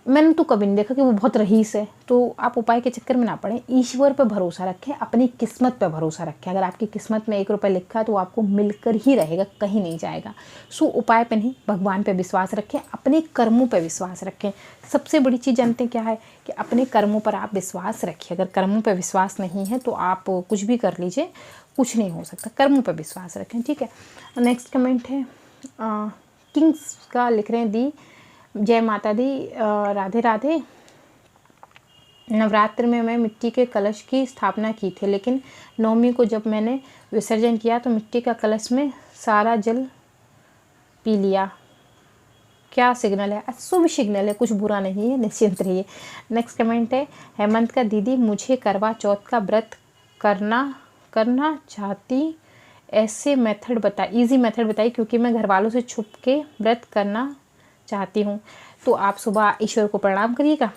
मैंने तो कभी नहीं देखा कि वो बहुत रईस है। तो आप उपाय के चक्कर में ना पड़ें, ईश्वर पर भरोसा रखें, अपनी किस्मत पर भरोसा रखें। अगर आपकी किस्मत में 1 रुपये लिखा है तो वो आपको मिलकर ही रहेगा, कहीं नहीं जाएगा। सो उपाय पर नहीं, भगवान पर विश्वास रखें, अपने कर्मों पर विश्वास रखें। सबसे बड़ी चीज़ जानते हैं क्या है कि अपने कर्मों पर आप विश्वास रखिए। अगर कर्मों पर विश्वास नहीं है तो आप कुछ भी कर लीजिए, कुछ नहीं हो सकता। कर्मों पर विश्वास रखें, ठीक है। नेक्स्ट कमेंट है किंग्स का, लिख रहे हैं दी जय माता दी, राधे राधे। नवरात्र में मैं मिट्टी के कलश की स्थापना की थी, लेकिन नवमी को जब मैंने विसर्जन किया तो मिट्टी का कलश में सारा जल पी लिया। क्या सिग्नल है? शुभ सिग्नल है, कुछ बुरा नहीं है, निश्चिंत रहिए। नेक्स्ट कमेंट है हेमंत का, दीदी मुझे करवा चौथ का व्रत करना चाहती, ऐसे मेथड बता, इजी मेथड बताइए, क्योंकि मैं घर वालों से छुप के व्रत करना चाहती हूँ। तो आप सुबह ईश्वर को प्रणाम करिएगा,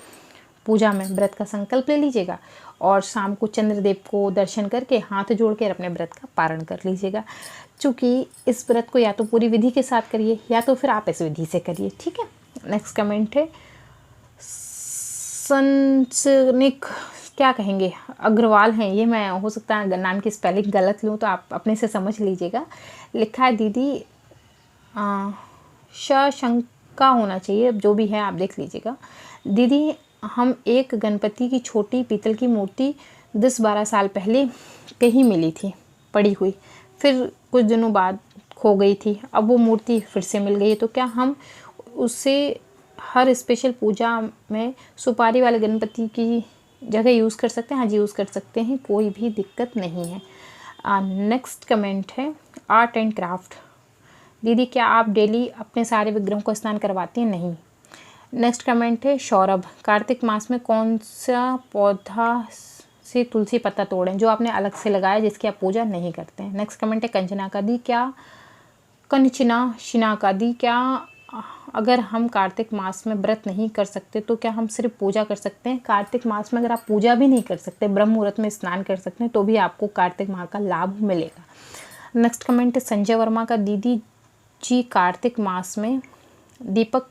पूजा में व्रत का संकल्प ले लीजिएगा और शाम को चंद्रदेव को दर्शन करके हाथ जोड़ कर अपने व्रत का पारण कर लीजिएगा। चूँकि इस व्रत को या तो पूरी विधि के साथ करिए या तो फिर आप इस विधि से करिए, ठीक है। नेक्स्ट कमेंट है सनसनिक, क्या कहेंगे, अग्रवाल हैं ये, मैं हो सकता है नाम की स्पेलिंग गलत लूँ तो आप अपने से समझ लीजिएगा। लिखा है दीदी शंका होना चाहिए, अब जो भी है आप देख लीजिएगा। दीदी हम एक गणपति की छोटी पीतल की मूर्ति 10-12 साल पहले कहीं मिली थी पड़ी हुई, फिर कुछ दिनों बाद खो गई थी, अब वो मूर्ति फिर से मिल गई है, तो क्या हम उससे हर स्पेशल पूजा में सुपारी वाले गणपति की जगह यूज़ कर सकते हैं? हाँ जी, यूज़ कर सकते हैं, कोई भी दिक्कत नहीं है। नेक्स्ट कमेंट है आर्ट एंड क्राफ्ट, दीदी क्या आप डेली अपने सारे विग्रहों को स्नान करवाती हैं? नहीं। नेक्स्ट कमेंट है सौरभ, कार्तिक मास में कौन सा पौधा से तुलसी पत्ता तोड़ें जो आपने अलग से लगाया जिसकी आप पूजा नहीं करते हैं? नेक्स्ट कमेंट है कंचना का, दी क्या कंचना शिना का, दी क्या अगर हम कार्तिक मास में व्रत नहीं कर सकते तो क्या हम सिर्फ पूजा कर सकते हैं? कार्तिक मास में अगर आप पूजा भी नहीं कर सकते, ब्रह्म मुहूर्त में स्नान कर सकते हैं, तो भी आपको कार्तिक माह का लाभ मिलेगा। नेक्स्ट कमेंट है संजय वर्मा का, दीदी जी कार्तिक मास में दीपक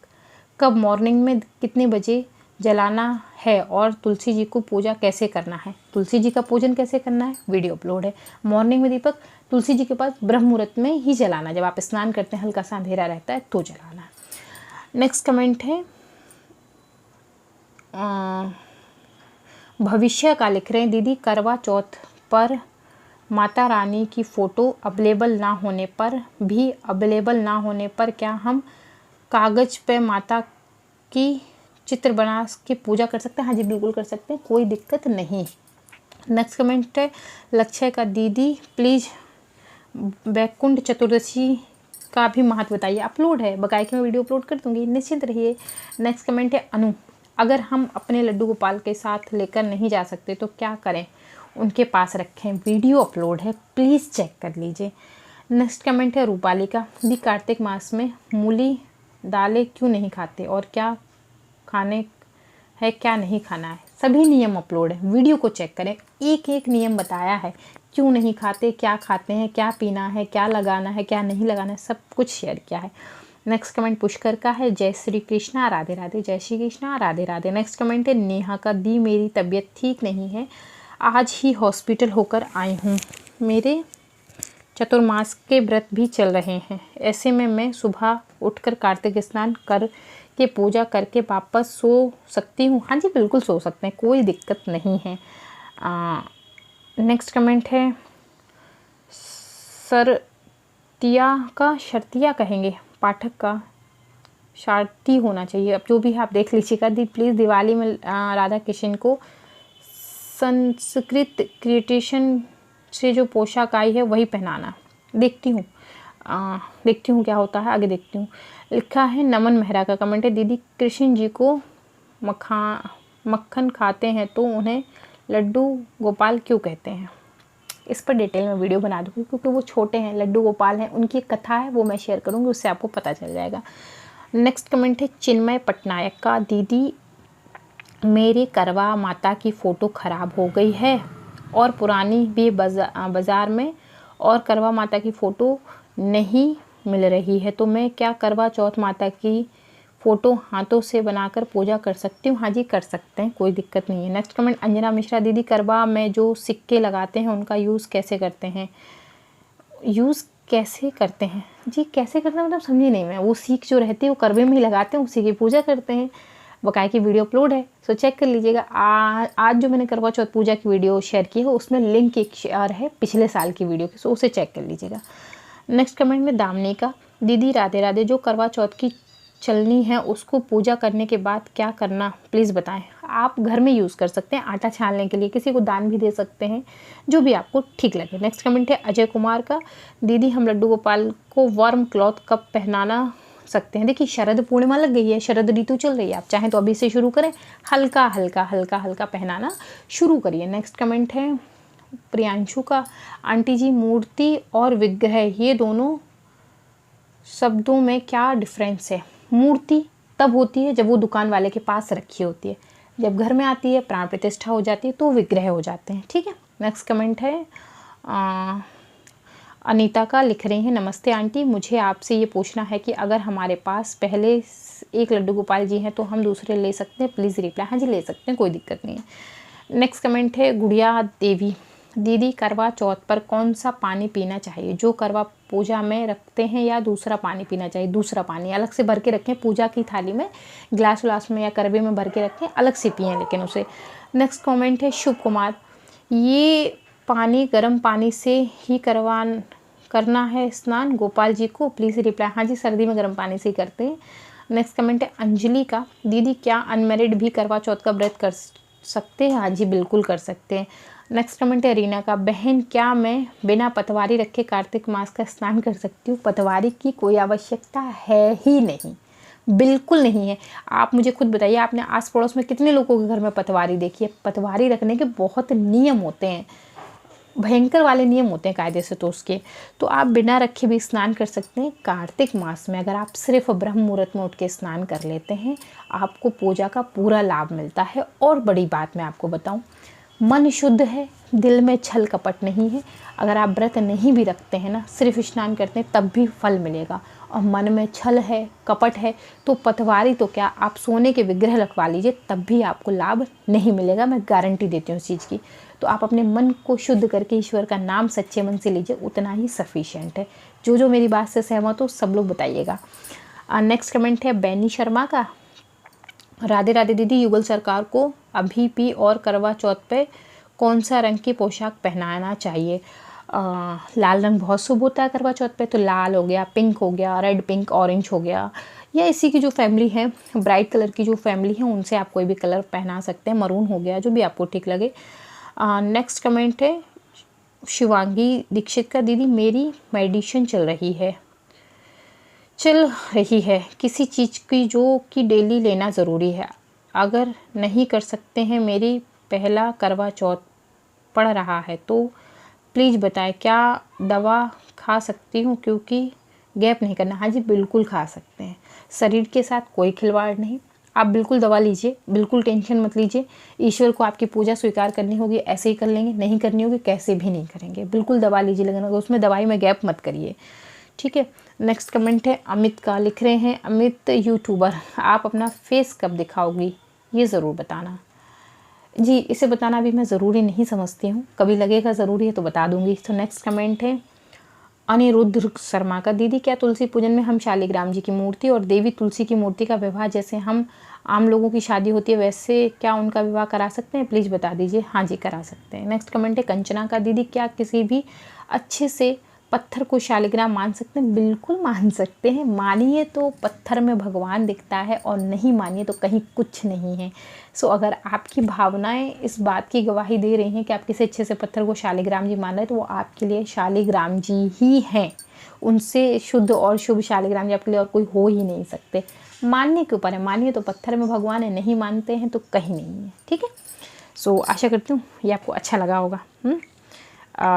कब मॉर्निंग में कितने बजे जलाना है और तुलसी जी को पूजा कैसे करना है? तुलसी जी का पूजन कैसे करना है, वीडियो अपलोड है। मॉर्निंग में दीपक तुलसी जी के पास ब्रह्म मुहूर्त में ही जलाना, जब आप स्नान करते हैं हल्का सा अंधेरा रहता है तो जलाना है। नेक्स्ट कमेंट है भविष्य का, लिख रहे हैं दीदी करवा चौथ पर माता रानी की फ़ोटो अवेलेबल ना होने पर क्या हम कागज़ पे माता की चित्र बना के पूजा कर सकते हैं? हाँ जी, बिल्कुल कर सकते हैं, कोई दिक्कत नहीं। नेक्स्ट कमेंट है लक्ष्य का, दीदी प्लीज़ वैकुंठ चतुर्दशी का भी महत्व बताइए। अपलोड है, बकाया की मैं वीडियो अपलोड कर दूंगी, निश्चिंत रहिए। नेक्स्ट कमेंट है अनु, अगर हम अपने लड्डू गोपाल के साथ लेकर नहीं जा सकते तो क्या करें? उनके पास रखें, वीडियो अपलोड है, प्लीज़ चेक कर लीजिए। नेक्स्ट कमेंट है रूपाली का, दी कार्तिक मास में मूली दालें क्यों नहीं खाते और क्या खाने है क्या नहीं खाना है? सभी नियम अपलोड है, वीडियो को चेक करें, एक एक नियम बताया है, क्यों नहीं खाते, क्या खाते हैं, क्या पीना है, क्या लगाना है, क्या नहीं लगाना है, सब कुछ शेयर किया है। नेक्स्ट कमेंट पुष्कर का है, जय श्री कृष्णा राधे राधे, जय श्री कृष्णा राधे राधे। नेक्स्ट कमेंट है नेहा का, दी मेरी तबीयत ठीक नहीं है, आज ही हॉस्पिटल होकर आई हूँ, मेरे चतुर्मास के व्रत भी चल रहे हैं, ऐसे में मैं सुबह उठकर कार्तिक स्नान कर के पूजा करके वापस सो सकती हूँ? हाँ जी, बिल्कुल सो सकते हैं, कोई दिक्कत नहीं है। नेक्स्ट कमेंट है शर्तिया कहेंगे, पाठक का शार्टी होना चाहिए, अब जो भी आप देख लीजिएगा। प्लीज़ दिवाली में राधा कृष्ण को संस्कृत क्रिएशन से जो पोशाक आई है वही पहनाना। देखती हूँ क्या होता है, आगे देखती हूँ। लिखा है नमन मेहरा का कमेंट है, दीदी कृष्ण जी को मक्खन खाते हैं तो उन्हें लड्डू गोपाल क्यों कहते हैं? इस पर डिटेल में वीडियो बना दूँगी, क्योंकि वो छोटे हैं, लड्डू गोपाल हैं, उनकी कथा है, वो मैं शेयर करूँगी, उससे आपको पता चल जाएगा। नेक्स्ट कमेंट है चिन्मय पटनायक का, दीदी मेरी करवा माता की फ़ोटो ख़राब हो गई है और पुरानी भी बाज़ार में और करवा माता की फ़ोटो नहीं मिल रही है, तो मैं क्या करवा चौथ माता की फ़ोटो हाथों से बनाकर पूजा कर सकती हूँ? हाँ जी, कर सकते हैं, कोई दिक्कत नहीं है। नेक्स्ट कमेंट अंजना मिश्रा दीदी, करवा में जो सिक्के लगाते हैं उनका यूज़ कैसे करते हैं? यूज़ कैसे करते हैं जी? कैसे करते हैं मतलब समझी नहीं मैं। वो सीख जो रहती है वो करवे में ही लगाते हैं, उसी की पूजा करते हैं। बकाया की वीडियो अपलोड है, सो चेक कर लीजिएगा। आज जो मैंने करवा चौथ पूजा की वीडियो शेयर की है उसमें लिंक एक शेयर है पिछले साल की वीडियो की, सो उसे चेक कर लीजिएगा। नेक्स्ट कमेंट में दामनी का, दीदी राधे राधे, जो करवा चौथ की चलनी है उसको पूजा करने के बाद क्या करना प्लीज़ बताएं। आप घर में यूज़ कर सकते हैं आटा छानने के लिए, किसी को दान भी दे सकते हैं, जो भी आपको ठीक लगे। नेक्स्ट कमेंट है अजय कुमार का, दीदी हम लड्डू गोपाल को वार्म क्लॉथ कब पहनाना सकते हैं? देखिए शरद पूर्णिमा लग गई है, शरद ऋतु चल रही है, आप चाहें तो अभी से शुरू करें, हल्का हल्का हल्का हल्का पहनाना शुरू करिए। नेक्स्ट कमेंट है प्रियांशु का, आंटी जी मूर्ति और विग्रह ये दोनों शब्दों में क्या डिफरेंस है? मूर्ति तब होती है जब वो दुकान वाले के पास रखी होती है, जब घर में आती है प्राण प्रतिष्ठा हो जाती है तो विग्रह हो जाते हैं, ठीक है। नेक्स्ट कमेंट है अनीता का, लिख रही हैं नमस्ते आंटी, मुझे आपसे ये पूछना है कि अगर हमारे पास पहले एक लड्डू गोपाल जी हैं तो हम दूसरे ले सकते हैं? Please reply. हाँ जी ले सकते हैं, कोई दिक्कत नहीं है। नेक्स्ट कमेंट है गुड़िया देवी, दीदी करवा चौथ पर कौन सा पानी पीना चाहिए? जो करवा पूजा में रखते हैं या दूसरा पानी पीना चाहिए? दूसरा पानी अलग से भर के रखें पूजा की थाली में, ग्लास व्लास में या करवे में भर के रखें, अलग से पिएँ लेकिन उसे। नेक्स्ट कमेंट है शुभ कुमार, ये पानी गर्म पानी से ही करना है स्नान गोपाल जी को? Please reply. हाँ जी सर्दी में गर्म पानी से ही करते हैं। नेक्स्ट कमेंट है अंजलि का, दीदी क्या अनमैरिड भी करवा चौथ का व्रत कर सकते हैं? हाँ जी बिल्कुल कर सकते हैं। नेक्स्ट कमेंट है रीना का, बहन क्या मैं बिना पतवारी रखे कार्तिक मास का स्नान कर सकती हूँ? पतवारी की कोई आवश्यकता है ही नहीं, बिल्कुल नहीं है। आप मुझे खुद बताइए, आपने आस पड़ोस में कितने लोगों के घर में पतवारी देखी है? पतवारी रखने के बहुत नियम होते हैं, भयंकर वाले नियम होते हैं कायदे से, तो उसके तो आप बिना रखे भी स्नान कर सकते हैं। कार्तिक मास में अगर आप सिर्फ ब्रह्म मुहूर्त में उठ के स्नान कर लेते हैं आपको पूजा का पूरा लाभ मिलता है। और बड़ी बात मैं आपको बताऊं, मन शुद्ध है, दिल में छल कपट नहीं है। अगर आप व्रत नहीं भी रखते हैं ना, सिर्फ स्नान करते हैं तब भी फल मिलेगा। और मन में छल है कपट है तो पतवारी तो क्या, आप सोने के विग्रह रखवा लीजिए तब भी आपको लाभ नहीं मिलेगा, मैं गारंटी देती हूँ इस चीज़ की। तो आप अपने मन को शुद्ध करके ईश्वर का नाम सच्चे मन से लीजिए, उतना ही सफिशिएंट है। जो मेरी बात से सहमत हो सब लोग बताइएगा। नेक्स्ट कमेंट है बैनी शर्मा का, राधे राधे दीदी, युगल सरकार को अभी भी और करवा चौथ पे कौन सा रंग की पोशाक पहनाना चाहिए? लाल रंग बहुत शुभ होता है करवा चौथ पे, तो लाल हो गया, पिंक हो गया, रेड पिंक ऑरेंज हो गया, या इसी की जो फैमिली है ब्राइट कलर की जो फैमिली है उनसे आप कोई भी कलर पहना सकते हैं, मरून हो गया, जो भी आपको ठीक लगे। नेक्स्ट कमेंट है शिवांगी दीक्षित का, दीदी मेरी मेडिटेशन चल रही है किसी चीज़ की जो कि डेली लेना ज़रूरी है, अगर नहीं कर सकते हैं, मेरी पहला करवा चौथ पड़ रहा है तो प्लीज़ बताएं क्या दवा खा सकती हूँ क्योंकि गैप नहीं करना? हाँ जी बिल्कुल खा सकते हैं, शरीर के साथ कोई खिलवाड़ नहीं, आप बिल्कुल दवा लीजिए, बिल्कुल टेंशन मत लीजिए। ईश्वर को आपकी पूजा स्वीकार करनी होगी ऐसे ही कर लेंगे, नहीं करनी होगी कैसे भी नहीं करेंगे, बिल्कुल दवा लीजिए, लेकिन उसमें दवाई में गैप मत करिए, ठीक है। नेक्स्ट कमेंट है अमित का, लिख रहे हैं अमित यूट्यूबर, आप अपना फेस कब दिखाओगी ये ज़रूर बताना। जी इसे बताना भी मैं ज़रूरी नहीं समझती हूँ, कभी लगेगा ज़रूरी है तो बता दूंगी। तो नेक्स्ट कमेंट है अनिरुद्ध शर्मा का, दीदी क्या तुलसी पूजन में हम शालिग्राम जी की मूर्ति और देवी तुलसी की मूर्ति का विवाह जैसे हम आम लोगों की शादी होती है वैसे क्या उनका विवाह करा सकते हैं? प्लीज़ बता दीजिए। हाँ जी करा सकते हैं। नेक्स्ट कमेंट है कंचना का, दीदी क्या किसी भी अच्छे से पत्थर को शालिग्राम मान सकते हैं? बिल्कुल मान सकते हैं, मानिए तो पत्थर में भगवान दिखता है और नहीं मानिए तो कहीं कुछ नहीं है। सो अगर आपकी भावनाएं इस बात की गवाही दे रही हैं कि आप किसी अच्छे से पत्थर को शालिग्राम जी मान रहे हैं तो वो आपके लिए शालिग्राम जी ही हैं, उनसे शुद्ध और शुभ शालिग्राम जी आपके लिए और कोई हो ही नहीं सकते। मानने के ऊपर है, मानिए तो पत्थर में भगवान है, नहीं मानते हैं तो कहीं नहीं है, ठीक है। सो आशा करती हूँ ये आपको अच्छा लगा होगा।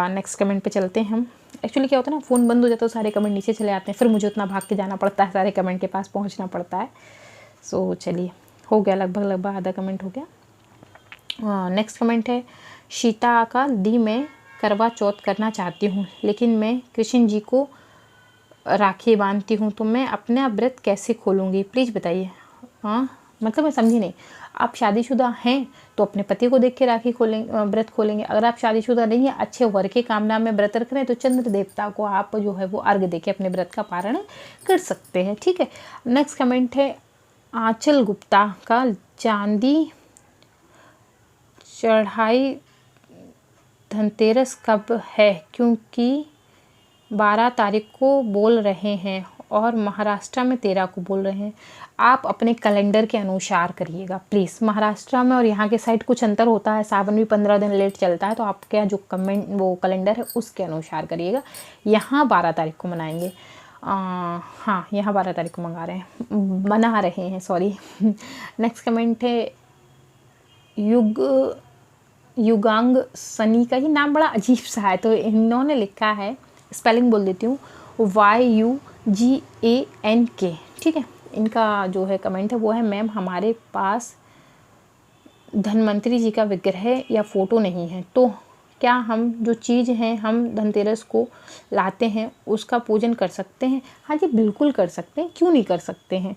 नेक्स्ट कमेंट पे चलते हैं हम। एक्चुअली क्या होता है ना, फ़ोन बंद हो जाता है तो सारे कमेंट नीचे चले आते हैं, फिर मुझे उतना भाग के जाना पड़ता है, सारे कमेंट के पास पहुंचना पड़ता है। सो चलिए हो गया, लगभग आधा कमेंट हो गया। नेक्स्ट कमेंट है शीता का, दी मैं करवा चौथ करना चाहती हूँ लेकिन मैं कृष्ण जी को राखी बांधती हूँ तो मैं अपना व्रत कैसे खोलूँगी, प्लीज़ बताइए। हाँ मतलब मैं समझी नहीं। आप शादीशुदा हैं तो अपने पति को देख के राखी खोलेंगे, व्रत खोलेंगे। अगर आप शादीशुदा नहीं है, अच्छे वर के कामना में व्रत रख रहे हैं, तो चंद्र देवता को आप जो है वो अर्घ्य देके अपने व्रत का पारण कर सकते हैं। ठीक है। नेक्स्ट कमेंट है आंचल गुप्ता का, चांदी चढ़ाई धनतेरस कब है, क्योंकि 12 तारीख को बोल रहे हैं और महाराष्ट्र में 13 को बोल रहे हैं। आप अपने कैलेंडर के अनुसार करिएगा प्लीज़। महाराष्ट्र में और यहाँ के साइड कुछ अंतर होता है, सावन भी 15 दिन लेट चलता है, तो आपके जो वो कैलेंडर है उसके अनुसार करिएगा। यहाँ 12 तारीख को मनाएंगे। हाँ यहाँ 12 तारीख को मना रहे हैं सॉरी। नेक्स्ट कमेंट है युगांग सनी का, ये नाम बड़ा अजीब सा है, तो इन्होंने लिखा है, स्पेलिंग बोल देती हूँ, YUGANK। ठीक है। इनका जो है कमेंट है वो है, मैम हमारे पास धन्वंतरी जी का विग्रह या फ़ोटो नहीं है, तो क्या हम जो चीज़ हैं हम धनतेरस को लाते हैं उसका पूजन कर सकते हैं? हाँ जी बिल्कुल कर सकते हैं, क्यों नहीं कर सकते हैं।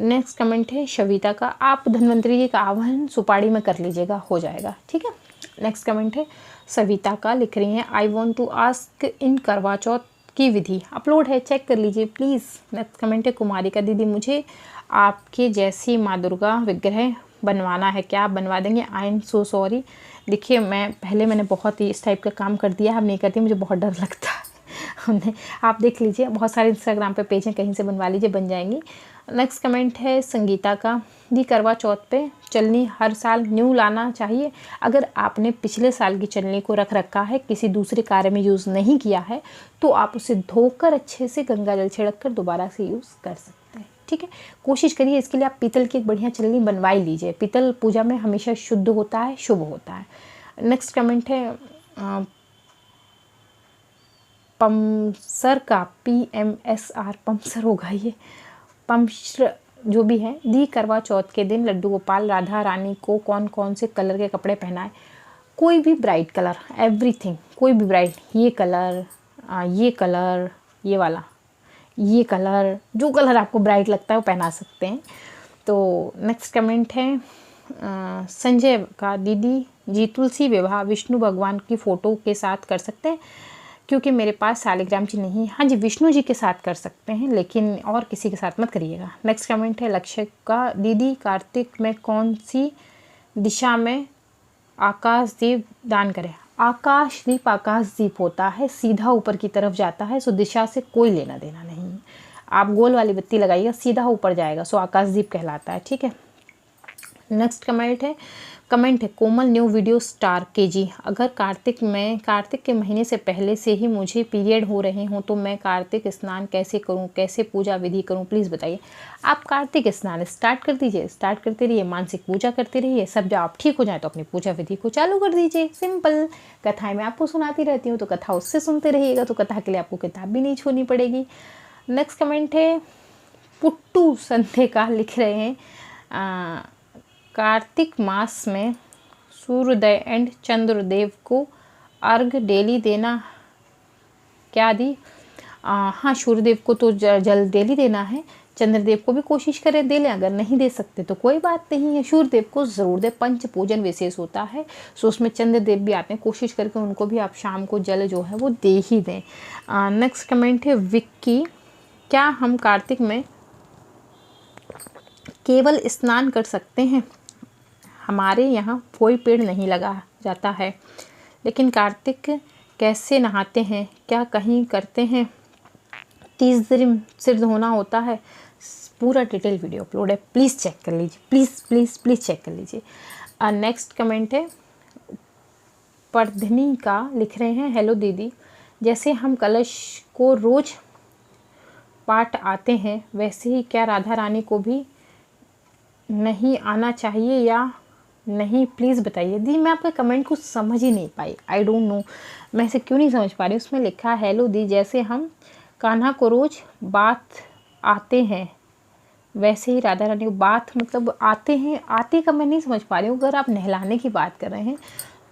नेक्स्ट कमेंट है शविता का, आप धन्वंतरी जी का आह्वान सुपारी में कर लीजिएगा, हो जाएगा। ठीक है। नेक्स्ट कमेंट है सविता का, लिख रही हैं I want to ask in Karva Chauth की विधि अपलोड है, चेक कर लीजिए प्लीज़। नेक्स्ट कमेंट है कुमारी का, दीदी मुझे आपके जैसी माँ दुर्गा विग्रह बनवाना है, क्या आप बनवा देंगे? I am so sorry. देखिए मैंने बहुत ही इस टाइप का काम कर दिया, अब नहीं करती, मुझे बहुत डर लगता है। हमने आप देख लीजिए, बहुत सारे इंस्टाग्राम पे पेज हैं, कहीं से बनवा लीजिए, बन जाएंगी। नेक्स्ट कमेंट है संगीता का, दी करवा चौथ पे चलनी हर साल न्यू लाना चाहिए। अगर आपने पिछले साल की चलनी को रख रखा है, किसी दूसरे कार्य में यूज़ नहीं किया है, तो आप उसे धोकर अच्छे से गंगा जल छिड़क कर दोबारा से यूज़ कर सकते हैं। ठीक है। कोशिश करिए, इसके लिए आप पीतल की एक बढ़िया चलनी बनवाई लीजिए। पीतल पूजा में हमेशा शुद्ध होता है, शुभ होता है। नेक्स्ट कमेंट है पम्सर का, PMSR, पम्सर होगा ये, पम्सर जो भी है। दी करवा चौथ के दिन लड्डू गोपाल राधा रानी को कौन कौन से कलर के कपड़े पहनाए? कोई भी ब्राइट कलर, एवरीथिंग, कोई भी ब्राइट, ये कलर, ये कलर, ये वाला, ये कलर, जो कलर आपको ब्राइट लगता है वो पहना सकते हैं। तो नेक्स्ट कमेंट है संजय का, दीदी जी तुलसी विवाह विष्णु भगवान की फ़ोटो के साथ कर सकते हैं, क्योंकि मेरे पास शालिग्राम जी नहीं। हाँ जी विष्णु जी के साथ कर सकते हैं, लेकिन और किसी के साथ मत करिएगा। नेक्स्ट कमेंट है लक्ष्य का, दीदी कार्तिक में कौन सी दिशा में आकाशदीप दान करें? आकाशदीप होता है, सीधा ऊपर की तरफ जाता है, सो दिशा से कोई लेना देना नहीं है। आप गोल वाली बत्ती लगाइएगा, सीधा ऊपर जाएगा, सो आकाशदीप कहलाता है। ठीक है। नेक्स्ट कमेंट है कोमल न्यू वीडियो स्टार KG, अगर कार्तिक के महीने से पहले से ही मुझे पीरियड हो रहे हों तो मैं कार्तिक स्नान कैसे करूं, कैसे पूजा विधि करूं, प्लीज़ बताइए। आप कार्तिक स्नान स्टार्ट कर दीजिए, स्टार्ट करते रहिए, मानसिक पूजा करते रहिए, सब जब आप ठीक हो जाए तो अपनी पूजा विधि को चालू कर दीजिए, सिंपल। कथाएँ मैं आपको सुनाती रहती हूँ, तो कथा उससे सुनते रहिएगा, तो कथा के लिए आपको किताब भी नहीं छोड़नी पड़ेगी। नेक्स्ट कमेंट है पुट्टू संधे का, लिख रहे हैं कार्तिक मास में सूर्योदय एंड चंद्रदेव को अर्घ डेली देना, क्या दी? हाँ सूर्यदेव को तो जल डेली देना है, चंद्रदेव को भी कोशिश करें दे लें, अगर नहीं दे सकते तो कोई बात नहीं है, सूर्यदेव को ज़रूर दें। पंच पूजन विशेष होता है, सो उसमें चंद्रदेव भी आते हैं, कोशिश करके उनको भी आप शाम को जल जो है वो दे ही दें। नेक्स्ट कमेंट है विक्की, क्या हम कार्तिक में केवल स्नान कर सकते हैं? हमारे यहाँ कोई पेड़ नहीं लगा जाता है, लेकिन कार्तिक कैसे नहाते हैं, क्या कहीं करते हैं? 30 दिन सिर धोना होता है, पूरा डिटेल वीडियो अपलोड है, प्लीज़ चेक कर लीजिए, प्लीज़ प्लीज़ प्लीज़ चेक कर लीजिए। नेक्स्ट कमेंट है परधनी का, लिख रहे हैं हेलो दीदी, जैसे हम कलश को रोज़ पाठ आते हैं वैसे ही क्या राधा रानी को भी नहीं आना चाहिए या नहीं, प्लीज़ बताइए। दी मैं आपके कमेंट को समझ ही नहीं पाई, आई डोंट नो मैं इसे क्यों नहीं समझ पा रही। उसमें लिखा है हेलो दी, जैसे हम कान्हा को रोज़ बात आते हैं वैसे ही राधा रानी को बात, मतलब आते हैं, आते का मैं नहीं समझ पा रही हूँ। अगर आप नहलाने की बात कर रहे हैं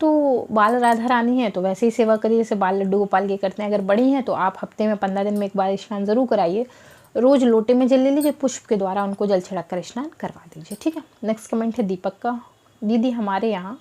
तो बाल राधा रानी है तो वैसे ही सेवा करिए जैसे बाल लड्डू गोपाल के करते हैं। अगर बड़ी हैं तो आप हफ्ते में 15 दिन में एक बार स्नान ज़रूर कराइए। रोज़ लोटे में जल ले लीजिए, पुष्प के द्वारा उनको जल छिड़क कर स्नान करवा दीजिए, ठीक है। नेक्स्ट कमेंट है दीपक का, दीदी हमारे यहाँ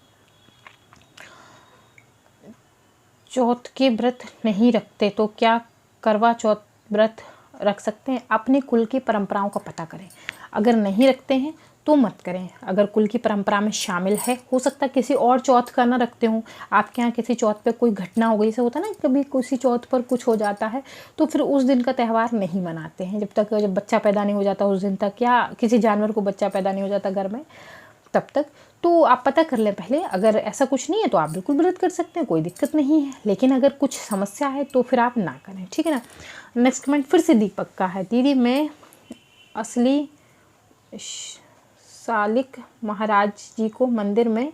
चौथ के व्रत नहीं रखते तो क्या करवा चौथ व्रत रख सकते हैं? अपने कुल की परंपराओं का पता करें। अगर नहीं रखते हैं तो मत करें। अगर कुल की परंपरा में शामिल है, हो सकता है किसी और चौथ का ना रखते हों, आपके यहाँ किसी चौथ पे कोई घटना हो गई, जैसे होता है ना कभी किसी चौथ पर कुछ हो जाता है तो फिर उस दिन का त्यौहार नहीं मनाते हैं जब बच्चा पैदा नहीं हो जाता उस दिन तक, या किसी जानवर को बच्चा पैदा नहीं हो जाता घर में तब तक। तो आप पता कर लें पहले। अगर ऐसा कुछ नहीं है तो आप बिल्कुल व्रत कर सकते हैं, कोई दिक्कत नहीं है। लेकिन अगर कुछ समस्या है तो फिर आप ना करें, ठीक है ना। नेक्स्ट कमेंट फिर से दीपक का है, दीदी मैं असली शालिक महाराज जी को मंदिर में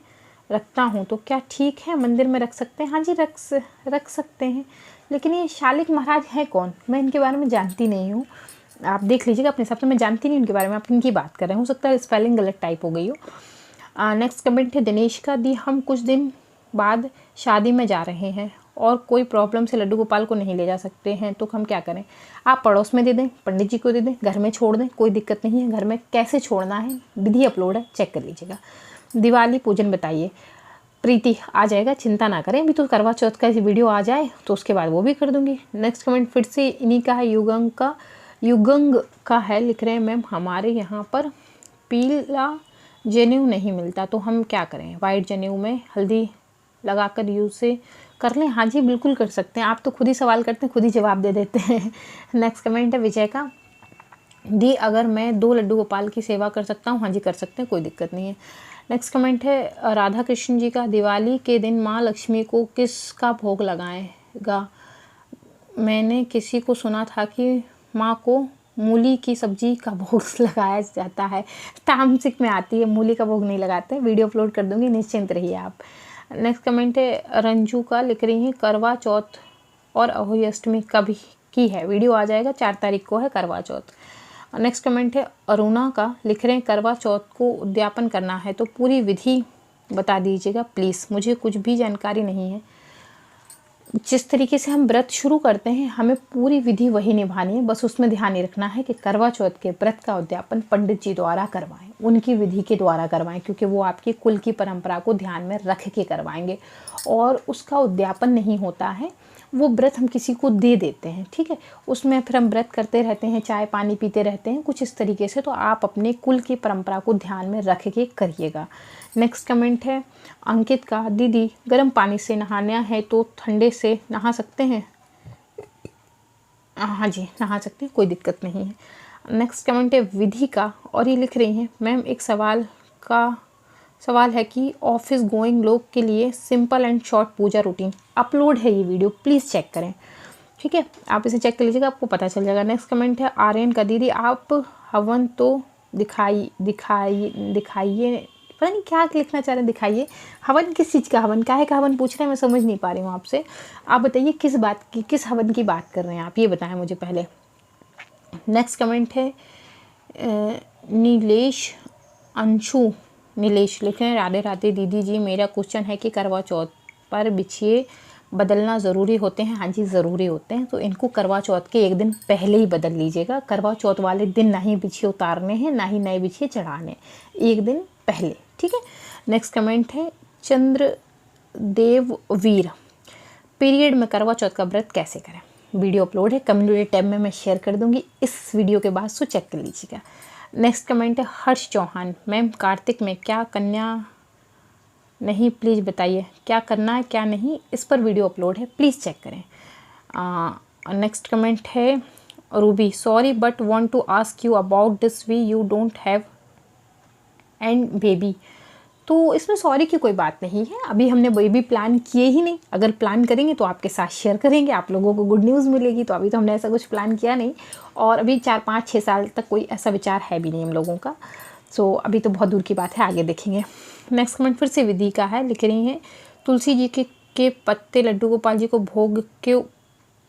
रखता हूँ तो क्या ठीक है, मंदिर में रख सकते हैं? हाँ जी, रख सकते हैं। लेकिन ये शालिक महाराज हैं कौन? मैं इनके बारे में जानती नहीं हूँ, आप देख लीजिएगा अपने हिसाब से। मैं जानती नहीं उनके बारे में, आप किनकी बात कर रहे हैं, हो सकता है स्पेलिंग गलत टाइप हो गई हो। नेक्स्ट कमेंट है दिनेश का, दी हम कुछ दिन बाद शादी में जा रहे हैं और कोई प्रॉब्लम से लड्डू गोपाल को नहीं ले जा सकते हैं तो हम क्या करें? आप पड़ोस में दे दें, पंडित जी को दे दें, घर में छोड़ दें, कोई दिक्कत नहीं है। घर में कैसे छोड़ना है विधि अपलोड है, चेक कर लीजिएगा। दिवाली पूजन बताइए, प्रीति आ जाएगा, चिंता ना करें। अभी तो करवा चौथ का वीडियो आ जाए तो उसके बाद वो भी कर दूंगी। नेक्स्ट कमेंट फिर से इन्हीं का है, युगंग का है, लिख रहे हैं मैम हमारे यहाँ पर पीला जनेऊ नहीं मिलता तो हम क्या करें? वाइट जनेऊ में हल्दी लगाकर यूज से कर लें। हाँ जी बिल्कुल कर सकते हैं, आप तो खुद ही सवाल करते हैं खुद ही जवाब दे देते हैं। नेक्स्ट कमेंट है विजय का, दी अगर मैं 2 लड्डू गोपाल की सेवा कर सकता हूँ? हाँ जी कर सकते हैं, कोई दिक्कत नहीं है। नेक्स्ट कमेंट है राधा कृष्ण जी का, दिवाली के दिन माँ लक्ष्मी को किसका भोग लगाएगा? मैंने किसी को सुना था कि माँ को मूली की सब्जी का भोग लगाया जाता है, तामसिक में आती है, मूली का भोग नहीं लगाते। वीडियो अपलोड कर दूंगी, निश्चिंत रहिए आप। नेक्स्ट कमेंट है रंजू का, लिख रही हैं करवा चौथ और अहोई अष्टमी कभी की है? वीडियो आ जाएगा, 4 तारीख को है करवा चौथ। नेक्स्ट कमेंट है अरुणा का, लिख रहे हैं करवा चौथ को उद्यापन करना है तो पूरी विधि बता दीजिएगा प्लीज़, मुझे कुछ भी जानकारी नहीं है। जिस तरीके से हम व्रत शुरू करते हैं हमें पूरी विधि वही निभानी है, बस उसमें ध्यान ही रखना है कि करवा चौथ के व्रत का उद्यापन पंडित जी द्वारा करवाएं, उनकी विधि के द्वारा करवाएं, क्योंकि वो आपकी कुल की परंपरा को ध्यान में रख के करवाएंगे। और उसका उद्यापन नहीं होता है, वो व्रत हम किसी को दे देते हैं, ठीक है। उसमें फिर हम व्रत करते रहते हैं, चाय पानी पीते रहते हैं, कुछ इस तरीके से। तो आप अपने कुल की परंपरा को ध्यान में रख के करिएगा। नेक्स्ट कमेंट है अंकित का, दीदी गर्म पानी से नहाना है तो ठंडे से नहा सकते हैं? हाँ जी नहा सकते हैं, कोई दिक्कत नहीं है। नेक्स्ट कमेंट है विधि का, और ये लिख रही हैं मैम एक सवाल है कि ऑफिस गोइंग लोग के लिए simple and short puja routine upload है, ये वीडियो प्लीज़ चेक करें, ठीक है। आप इसे चेक कर लीजिएगा, आपको पता चल जाएगा। नेक्स्ट कमेंट है आर्यन का, दीदी आप हवन तो दिखाइए, पता नहीं क्या लिखना चाह रहे हैं, दिखाइए। हवन किस चीज़ का हवन, काहे का हवन पूछ रहे हैं, मैं समझ नहीं पा रही हूँ आपसे। आप बताइए किस हवन की बात कर रहे हैं आप, ये बताएं मुझे पहले। नेक्स्ट कमेंट है नीलेश लिखे हैं, राधे राधे दीदी जी, मेरा क्वेश्चन है कि करवा चौथ पर बिछिए बदलना ज़रूरी होते हैं? हाँ जी ज़रूरी होते हैं, तो इनको करवा चौथ के एक दिन पहले ही बदल लीजिएगा। करवा चौथ वाले दिन ना ही बिछिए उतारने हैं, ना ही नए बिछिए चढ़ाने, एक दिन पहले, ठीक है। नेक्स्ट कमेंट है चंद्रदेव वीर, पीरियड में करवा चौथ का व्रत कैसे करें? वीडियो अपलोड है, कम्युनिटी टैब में मैं शेयर कर दूंगी इस वीडियो के बाद, सो चेक कर लीजिएगा। नेक्स्ट कमेंट है हर्ष चौहान, मैम कार्तिक में क्या कन्या नहीं, प्लीज़ बताइए क्या करना है क्या नहीं, इस पर वीडियो अपलोड है, प्लीज़ चेक करें। नेक्स्ट कमेंट है Ruby, sorry but want to ask you about this, we you don't have and baby. तो इसमें सॉरी की कोई बात नहीं है, अभी हमने बेबी प्लान किए ही नहीं, अगर प्लान करेंगे तो आपके साथ शेयर करेंगे, आप लोगों को गुड न्यूज़ मिलेगी। तो अभी तो हमने ऐसा कुछ प्लान किया नहीं, और अभी 4-5-6 साल तक कोई ऐसा विचार है भी नहीं हम लोगों का। सो अभी तो बहुत दूर की बात है, आगे देखेंगे। नेक्स्ट कमेंट फिर से विधि का है, लिख रही हैं तुलसी जी के पत्ते लड्डू गोपाल जी को भोग के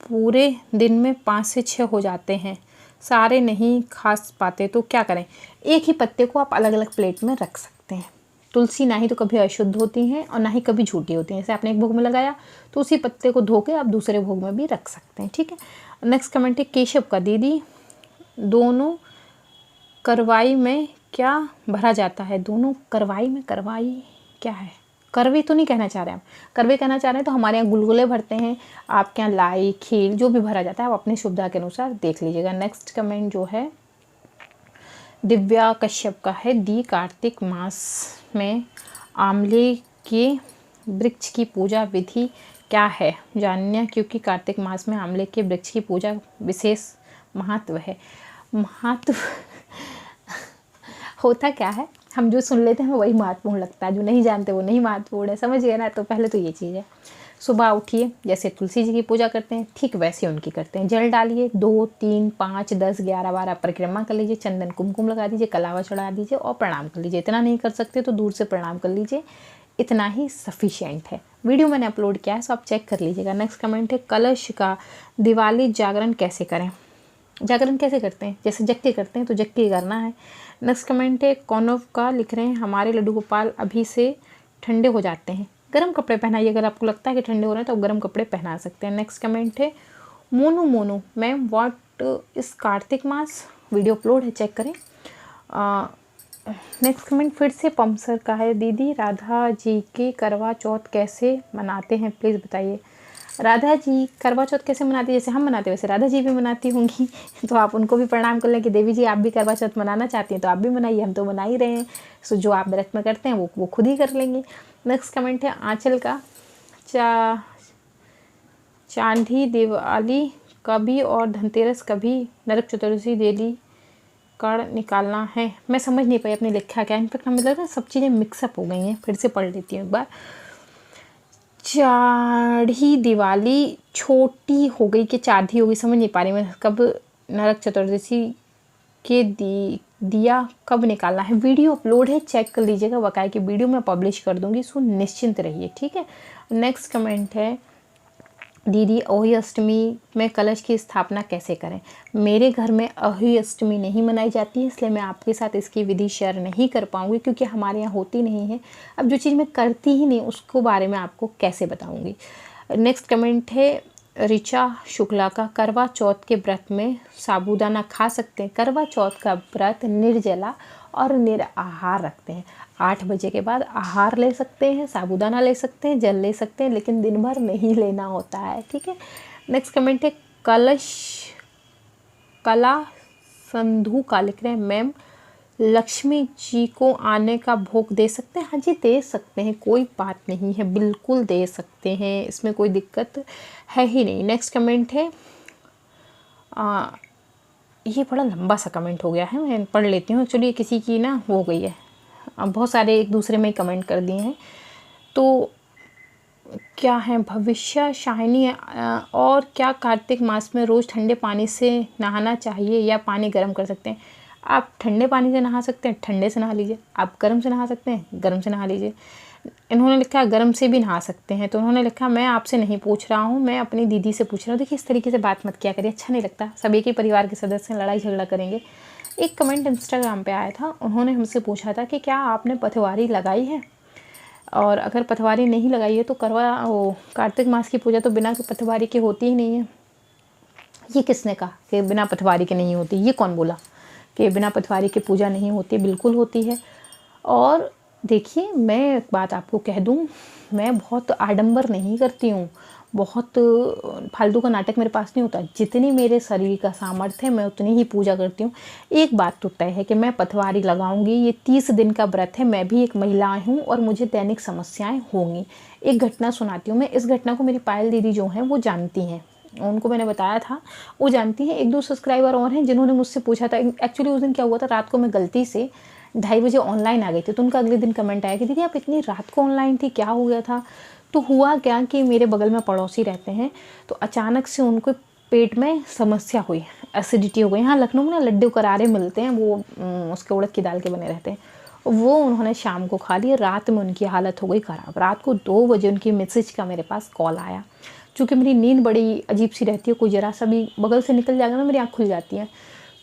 पूरे दिन में 5 से 6 हो जाते हैं, सारे नहीं खा पाते तो क्या करें? एक ही पत्ते को आप अलग अलग प्लेट में रख सकते हैं, तुलसी ना ही तो कभी अशुद्ध होती हैं और ना ही कभी झूठी होती हैं। जैसे आपने एक भोग में लगाया तो उसी पत्ते को धो के आप दूसरे भोग में भी रख सकते हैं, ठीक है। नेक्स्ट कमेंट है केशव का, दीदी दोनों करवाई में क्या भरा जाता है? दोनों करवाई में, करवाई क्या है? करवे तो नहीं कहना चाह रहे हैं आप, करवे कहना चाह रहे हैं तो हमारे यहाँ गुलगुले भरते हैं, आपके यहाँ लाई खीर जो भी भरा जाता है आप अपनी सुविधा के अनुसार देख लीजिएगा। नेक्स्ट कमेंट जो है दिव्या कश्यप का है, दी कार्तिक मास में आंवले के वृक्ष की पूजा विधि क्या है जानना, क्योंकि कार्तिक मास में आंवले के वृक्ष की पूजा विशेष महत्व है। महत्व होता क्या है, हम जो सुन लेते हैं वही महत्वपूर्ण लगता है, जो नहीं जानते वो नहीं महत्वपूर्ण है, समझ गए ना। तो पहले तो ये चीज़ है, सुबह उठिए जैसे तुलसी जी की पूजा करते हैं ठीक वैसे उनकी करते हैं। जल डालिए 2, 3, 5, 10, 11 बार परिक्रमा कर लीजिए, चंदन कुमकुम लगा दीजिए, कलावा चढ़ा दीजिए और प्रणाम कर लीजिए। इतना नहीं कर सकते तो दूर से प्रणाम कर लीजिए, इतना ही सफिशिएंट है। वीडियो मैंने अपलोड किया है सो आप चेक कर लीजिएगा। नेक्स्ट कमेंट है कलश का, दिवाली जागरण कैसे करें? जागरण कैसे करते हैं? जैसे जग के करते हैं तो जग के करना है। नेक्स्ट कमेंट है कौनव का, लिख रहे हैं हमारे लड्डू गोपाल अभी से ठंडे हो जाते हैं, गर्म कपड़े पहनाइए। अगर आपको लगता है कि ठंडे हो रहे हैं तो आप गर्म कपड़े पहना सकते हैं। नेक्स्ट कमेंट है Monu Monu ma'am what is Kartik mass, video upload है चेक करें। नेक्स्ट कमेंट फिर से पम्सर का है, दीदी राधा जी के करवा चौथ कैसे मनाते हैं प्लीज़ बताइए। राधा जी करवा चौथ कैसे मनाती है? जैसे हम मनाते हैं वैसे राधा जी भी मनाती होंगी तो आप उनको भी प्रणाम कर लें कि देवी जी आप भी करवा चौथ मनाना चाहती हैं तो आप भी मनाइए, हम तो मना ही रहे हैं। सो जो आप व्रत में करते हैं वो खुद ही कर लेंगे। नेक्स्ट कमेंट है आंचल का, चांदी दिवाली कभी और धनतेरस कभी, नरक चतुर्दशी डेली कड़ निकालना है। मैं समझ नहीं पाई आपने लिखा क्या, इनफैक्ट हमें लग रहा है सब चीज़ें मिक्सअप हो गई हैं, फिर से पढ़ लेती हूँ एक बार। चाढ़ी दिवाली छोटी हो गई कि चाढ़ी हो गई, समझ नहीं पा रही मैं। कब नरक चतुर्दशी के दिया कब निकालना है? वीडियो अपलोड है चेक कर लीजिएगा, बकाया की वीडियो मैं पब्लिश कर दूंगी, सो निश्चिंत रहिए, ठीक है। नेक्स्ट कमेंट है दीदी अहोई अष्टमी में कलश की स्थापना कैसे करें? मेरे घर में अहोई अष्टमी नहीं मनाई जाती है, इसलिए मैं आपके साथ इसकी विधि शेयर नहीं कर पाऊंगी क्योंकि हमारे यहाँ होती नहीं है। अब जो चीज़ मैं करती ही नहीं उसको बारे में आपको कैसे बताऊंगी। नेक्स्ट कमेंट है ऋचा शुक्ला का, करवा चौथ के व्रत में साबूदाना खा सकते हैं? करवा चौथ का व्रत निर्जला और निराहार रखते हैं। 8 बजे के बाद आहार ले सकते हैं, साबूदाना ले सकते हैं, जल ले सकते हैं, लेकिन दिन भर नहीं लेना होता है, ठीक है। नेक्स्ट कमेंट है कला संधू का, लिख रहे हैं मैम लक्ष्मी जी को आने का भोग दे सकते हैं? हाँ जी दे सकते हैं, कोई बात नहीं है, बिल्कुल दे सकते हैं, इसमें कोई दिक्कत है ही नहीं। नेक्स्ट कमेंट है ये बड़ा लंबा सा कमेंट हो गया है, मैं पढ़ लेती हूँ। एक्चुअली किसी की ना हो गई है, अब बहुत सारे एक दूसरे में कमेंट कर दिए हैं। तो क्या है भविष्य शाहिनी और क्या कार्तिक मास में रोज़ ठंडे पानी से नहाना चाहिए या पानी गर्म कर सकते हैं? आप ठंडे पानी से नहा सकते हैं, ठंडे से नहा लीजिए। आप गर्म से नहा सकते हैं, गर्म से नहा लीजिए। इन्होंने लिखा गर्म से भी नहा सकते हैं, तो उन्होंने लिखा मैं आपसे नहीं पूछ रहा हूँ, मैं अपनी दीदी से पूछ रहा हूँ। देखिए इस तरीके से बात मत किया करिए, अच्छा नहीं लगता। सभी के परिवार के सदस्य लड़ाई झगड़ा करेंगे। एक कमेंट इंस्टाग्राम पे आया था, उन्होंने हमसे पूछा था कि क्या आपने पटवारी लगाई है, और अगर पटवारी नहीं लगाई है तो कार्तिक मास की पूजा तो बिना पटवारी के होती ही नहीं है। ये किसने कहा कि बिना पटवारी के नहीं होती? ये कौन बोला कि बिना पटवारी के पूजा नहीं होती? बिल्कुल होती है। और देखिए मैं एक बात आपको कह दूं, मैं बहुत आडंबर नहीं करती हूँ, बहुत फालतू का नाटक मेरे पास नहीं होता। जितनी मेरे शरीर का सामर्थ्य है मैं उतनी ही पूजा करती हूँ। एक बात तो तय है कि मैं पटवारी लगाऊंगी, ये 30 दिन का व्रत है, मैं भी एक महिला हूँ और मुझे दैनिक समस्याएं होंगी। एक घटना सुनाती हूँ मैं, इस घटना को मेरी पायल दीदी जो हैं वो जानती हैं, उनको मैंने बताया था, वो जानती हैं। 1-2 सब्सक्राइबर और हैं जिन्होंने मुझसे पूछा था। एक्चुअली उस दिन क्या हुआ था, रात को मैं गलती से 2:30 बजे ऑनलाइन आ गई थी, तो उनका अगले दिन कमेंट आया कि दीदी आप इतनी रात को ऑनलाइन थी, क्या हो गया था? तो हुआ क्या कि मेरे बगल में पड़ोसी रहते हैं, तो अचानक से उनको पेट में समस्या हुई, एसिडिटी हो गई। यहाँ लखनऊ में ना लड्डू करारे मिलते हैं, वो उसके उड़द की दाल के बने रहते हैं, वो उन्होंने शाम को खा लिए। रात में उनकी हालत हो गई ख़राब। रात को 2 बजे उनकी मैसेज का मेरे पास कॉल आया। चूँकि मेरी नींद बड़ी अजीब सी रहती है, कोई ज़रा सा भी बगल से निकल जाएगा ना मेरी आँख खुल जाती है,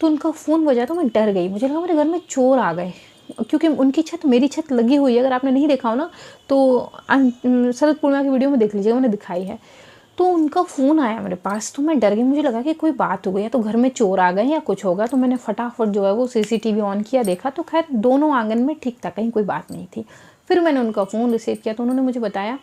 तो उनका फ़ोन बजा तो मैं डर गई। मुझे लगा मेरे घर में चोर आ गए, क्योंकि उनकी छत मेरी छत लगी हुई है, अगर आपने नहीं देखा हो ना तो शरद पूर्णिमा की वीडियो में देख लीजिएगा, मैंने दिखाई है। तो उनका फ़ोन आया मेरे पास, तो मैं डर गई, मुझे लगा कि कोई बात हो गई या तो घर में चोर आ गए या कुछ होगा। तो मैंने फटाफट जो है वो CCTV ऑन किया, देखा तो खैर दोनों आंगन में ठीक था, कहीं कोई बात नहीं थी। फिर मैंने उनका फ़ोन रिसीव किया तो उन्होंने मुझे बताया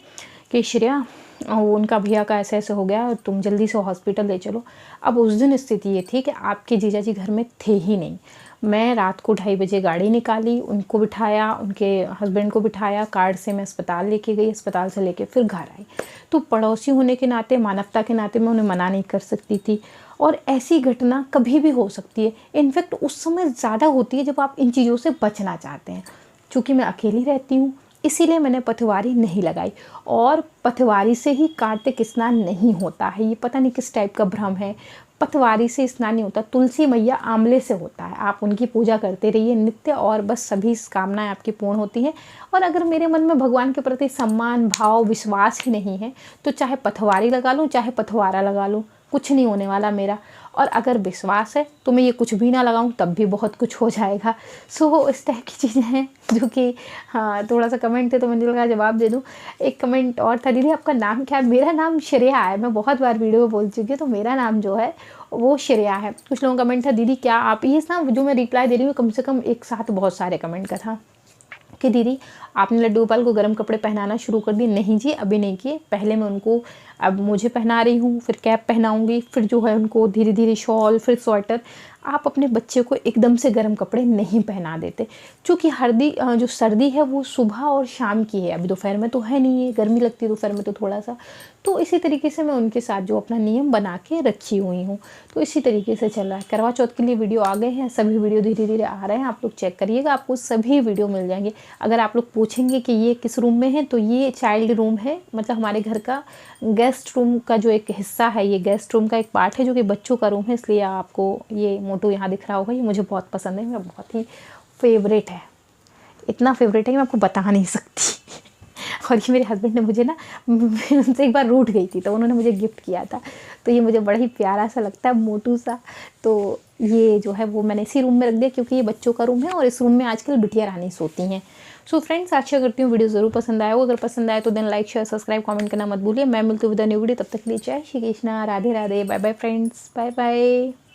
कि श्रेया उनका भैया का ऐसे ऐसे हो गया, तुम जल्दी से हॉस्पिटल ले चलो। अब उस दिन स्थिति ये थी कि आपके जीजा जी घर में थे ही नहीं। मैं रात को 2:30 बजे गाड़ी निकाली, उनको बिठाया, उनके हस्बैंड को बिठाया, कार से मैं अस्पताल लेके गई, अस्पताल से लेके फिर घर आई। तो पड़ोसी होने के नाते, मानवता के नाते मैं उन्हें मना नहीं कर सकती थी। और ऐसी घटना कभी भी हो सकती है, इनफैक्ट उस समय ज़्यादा होती है जब आप इन चीज़ों से बचना चाहते हैं। चूँकि मैं अकेली रहती हूँ इसीलिए मैंने पथवारी नहीं लगाई। और पथवारी से ही कार्तिक स्नान नहीं होता है, ये पता नहीं किस टाइप का भ्रम है। पथवारी से स्नान नहीं होता, तुलसी मैया आंवले से होता है। आप उनकी पूजा करते रहिए नित्य और बस सभी कामनाएं आपकी पूर्ण होती हैं। और अगर मेरे मन में भगवान के प्रति सम्मान भाव विश्वास ही नहीं है तो चाहे पथवारी लगा लूँ चाहे पथवारा लगा लूँ, कुछ नहीं होने वाला मेरा। और अगर विश्वास है तो मैं ये कुछ भी ना लगाऊं तब भी बहुत कुछ हो जाएगा। सो इस टाइप की चीज़ें हैं जो कि हाँ, थोड़ा सा कमेंट थे तो मैंने लगा जवाब दे दूं। एक कमेंट और था, दीदी आपका नाम क्या है? मेरा नाम श्रेया है, मैं बहुत बार वीडियो में बोल चुकी हूँ, तो मेरा नाम जो है वो श्रेया है। कुछ लोगों का कमेंट था दीदी क्या आप, ये ना जो मैं रिप्लाई दे रही हूँ कम से कम एक साथ बहुत सारे कमेंट का था कि दीदी आपने लड्डू गोपाल को गर्म कपड़े पहनाना शुरू कर दिए। नहीं जी अभी नहीं किए, पहले मैं उनको, अब मुझे पहना रही हूँ, फिर कैप पहनाऊँगी, फिर जो है उनको धीरे धीरे शॉल, फिर स्वेटर। आप अपने बच्चे को एकदम से गर्म कपड़े नहीं पहना देते, क्योंकि जो सर्दी है वो सुबह और शाम की है, अभी दोपहर में तो है नहीं है, गर्मी लगती है दोपहर में तो थोड़ा सा। तो इसी तरीके से मैं उनके साथ जो अपना नियम बना के रखी हुई हूँ, तो इसी तरीके से चल रहा है। करवा चौथ के लिए वीडियो आ गए हैं, सभी वीडियो धीरे धीरे आ रहे हैं, आप लोग चेक करिएगा, आपको सभी वीडियो मिल जाएंगे। अगर आप लोग पूछेंगे कि ये किस रूम में है, तो ये चाइल्ड रूम है, मतलब हमारे घर का गेस्ट रूम का जो एक हिस्सा है, ये गेस्ट रूम का एक पार्ट है जो कि बच्चों का रूम है, इसलिए आपको ये मोटू यहाँ दिख रहा होगा। ये मुझे बहुत पसंद है, मेरा बहुत ही फेवरेट है, इतना फेवरेट है कि मैं आपको बता नहीं सकती। और ये मेरे हस्बैंड ने मुझे ना, मैं उनसे एक बार रूठ गई थी तो उन्होंने मुझे गिफ्ट किया था, तो ये मुझे बड़ा ही प्यारा सा लगता है, मोटू सा। तो ये जो है वो मैंने इसी रूम में रख दिया क्योंकि ये बच्चों का रूम है और इस रूम में आजकल बिटिया रानी सोती हैं। सो फ्रेंड्स आशा करती हूँ वीडियो ज़रूर पसंद आया हो। अगर पसंद आए तो then like share subscribe comment करना मत भूलिए। मैं मिलती हूँ विद अ न्यू वीडियो, तब तक के लिए जय Shri Krishna, Radhe Radhe, bye bye friends, bye bye.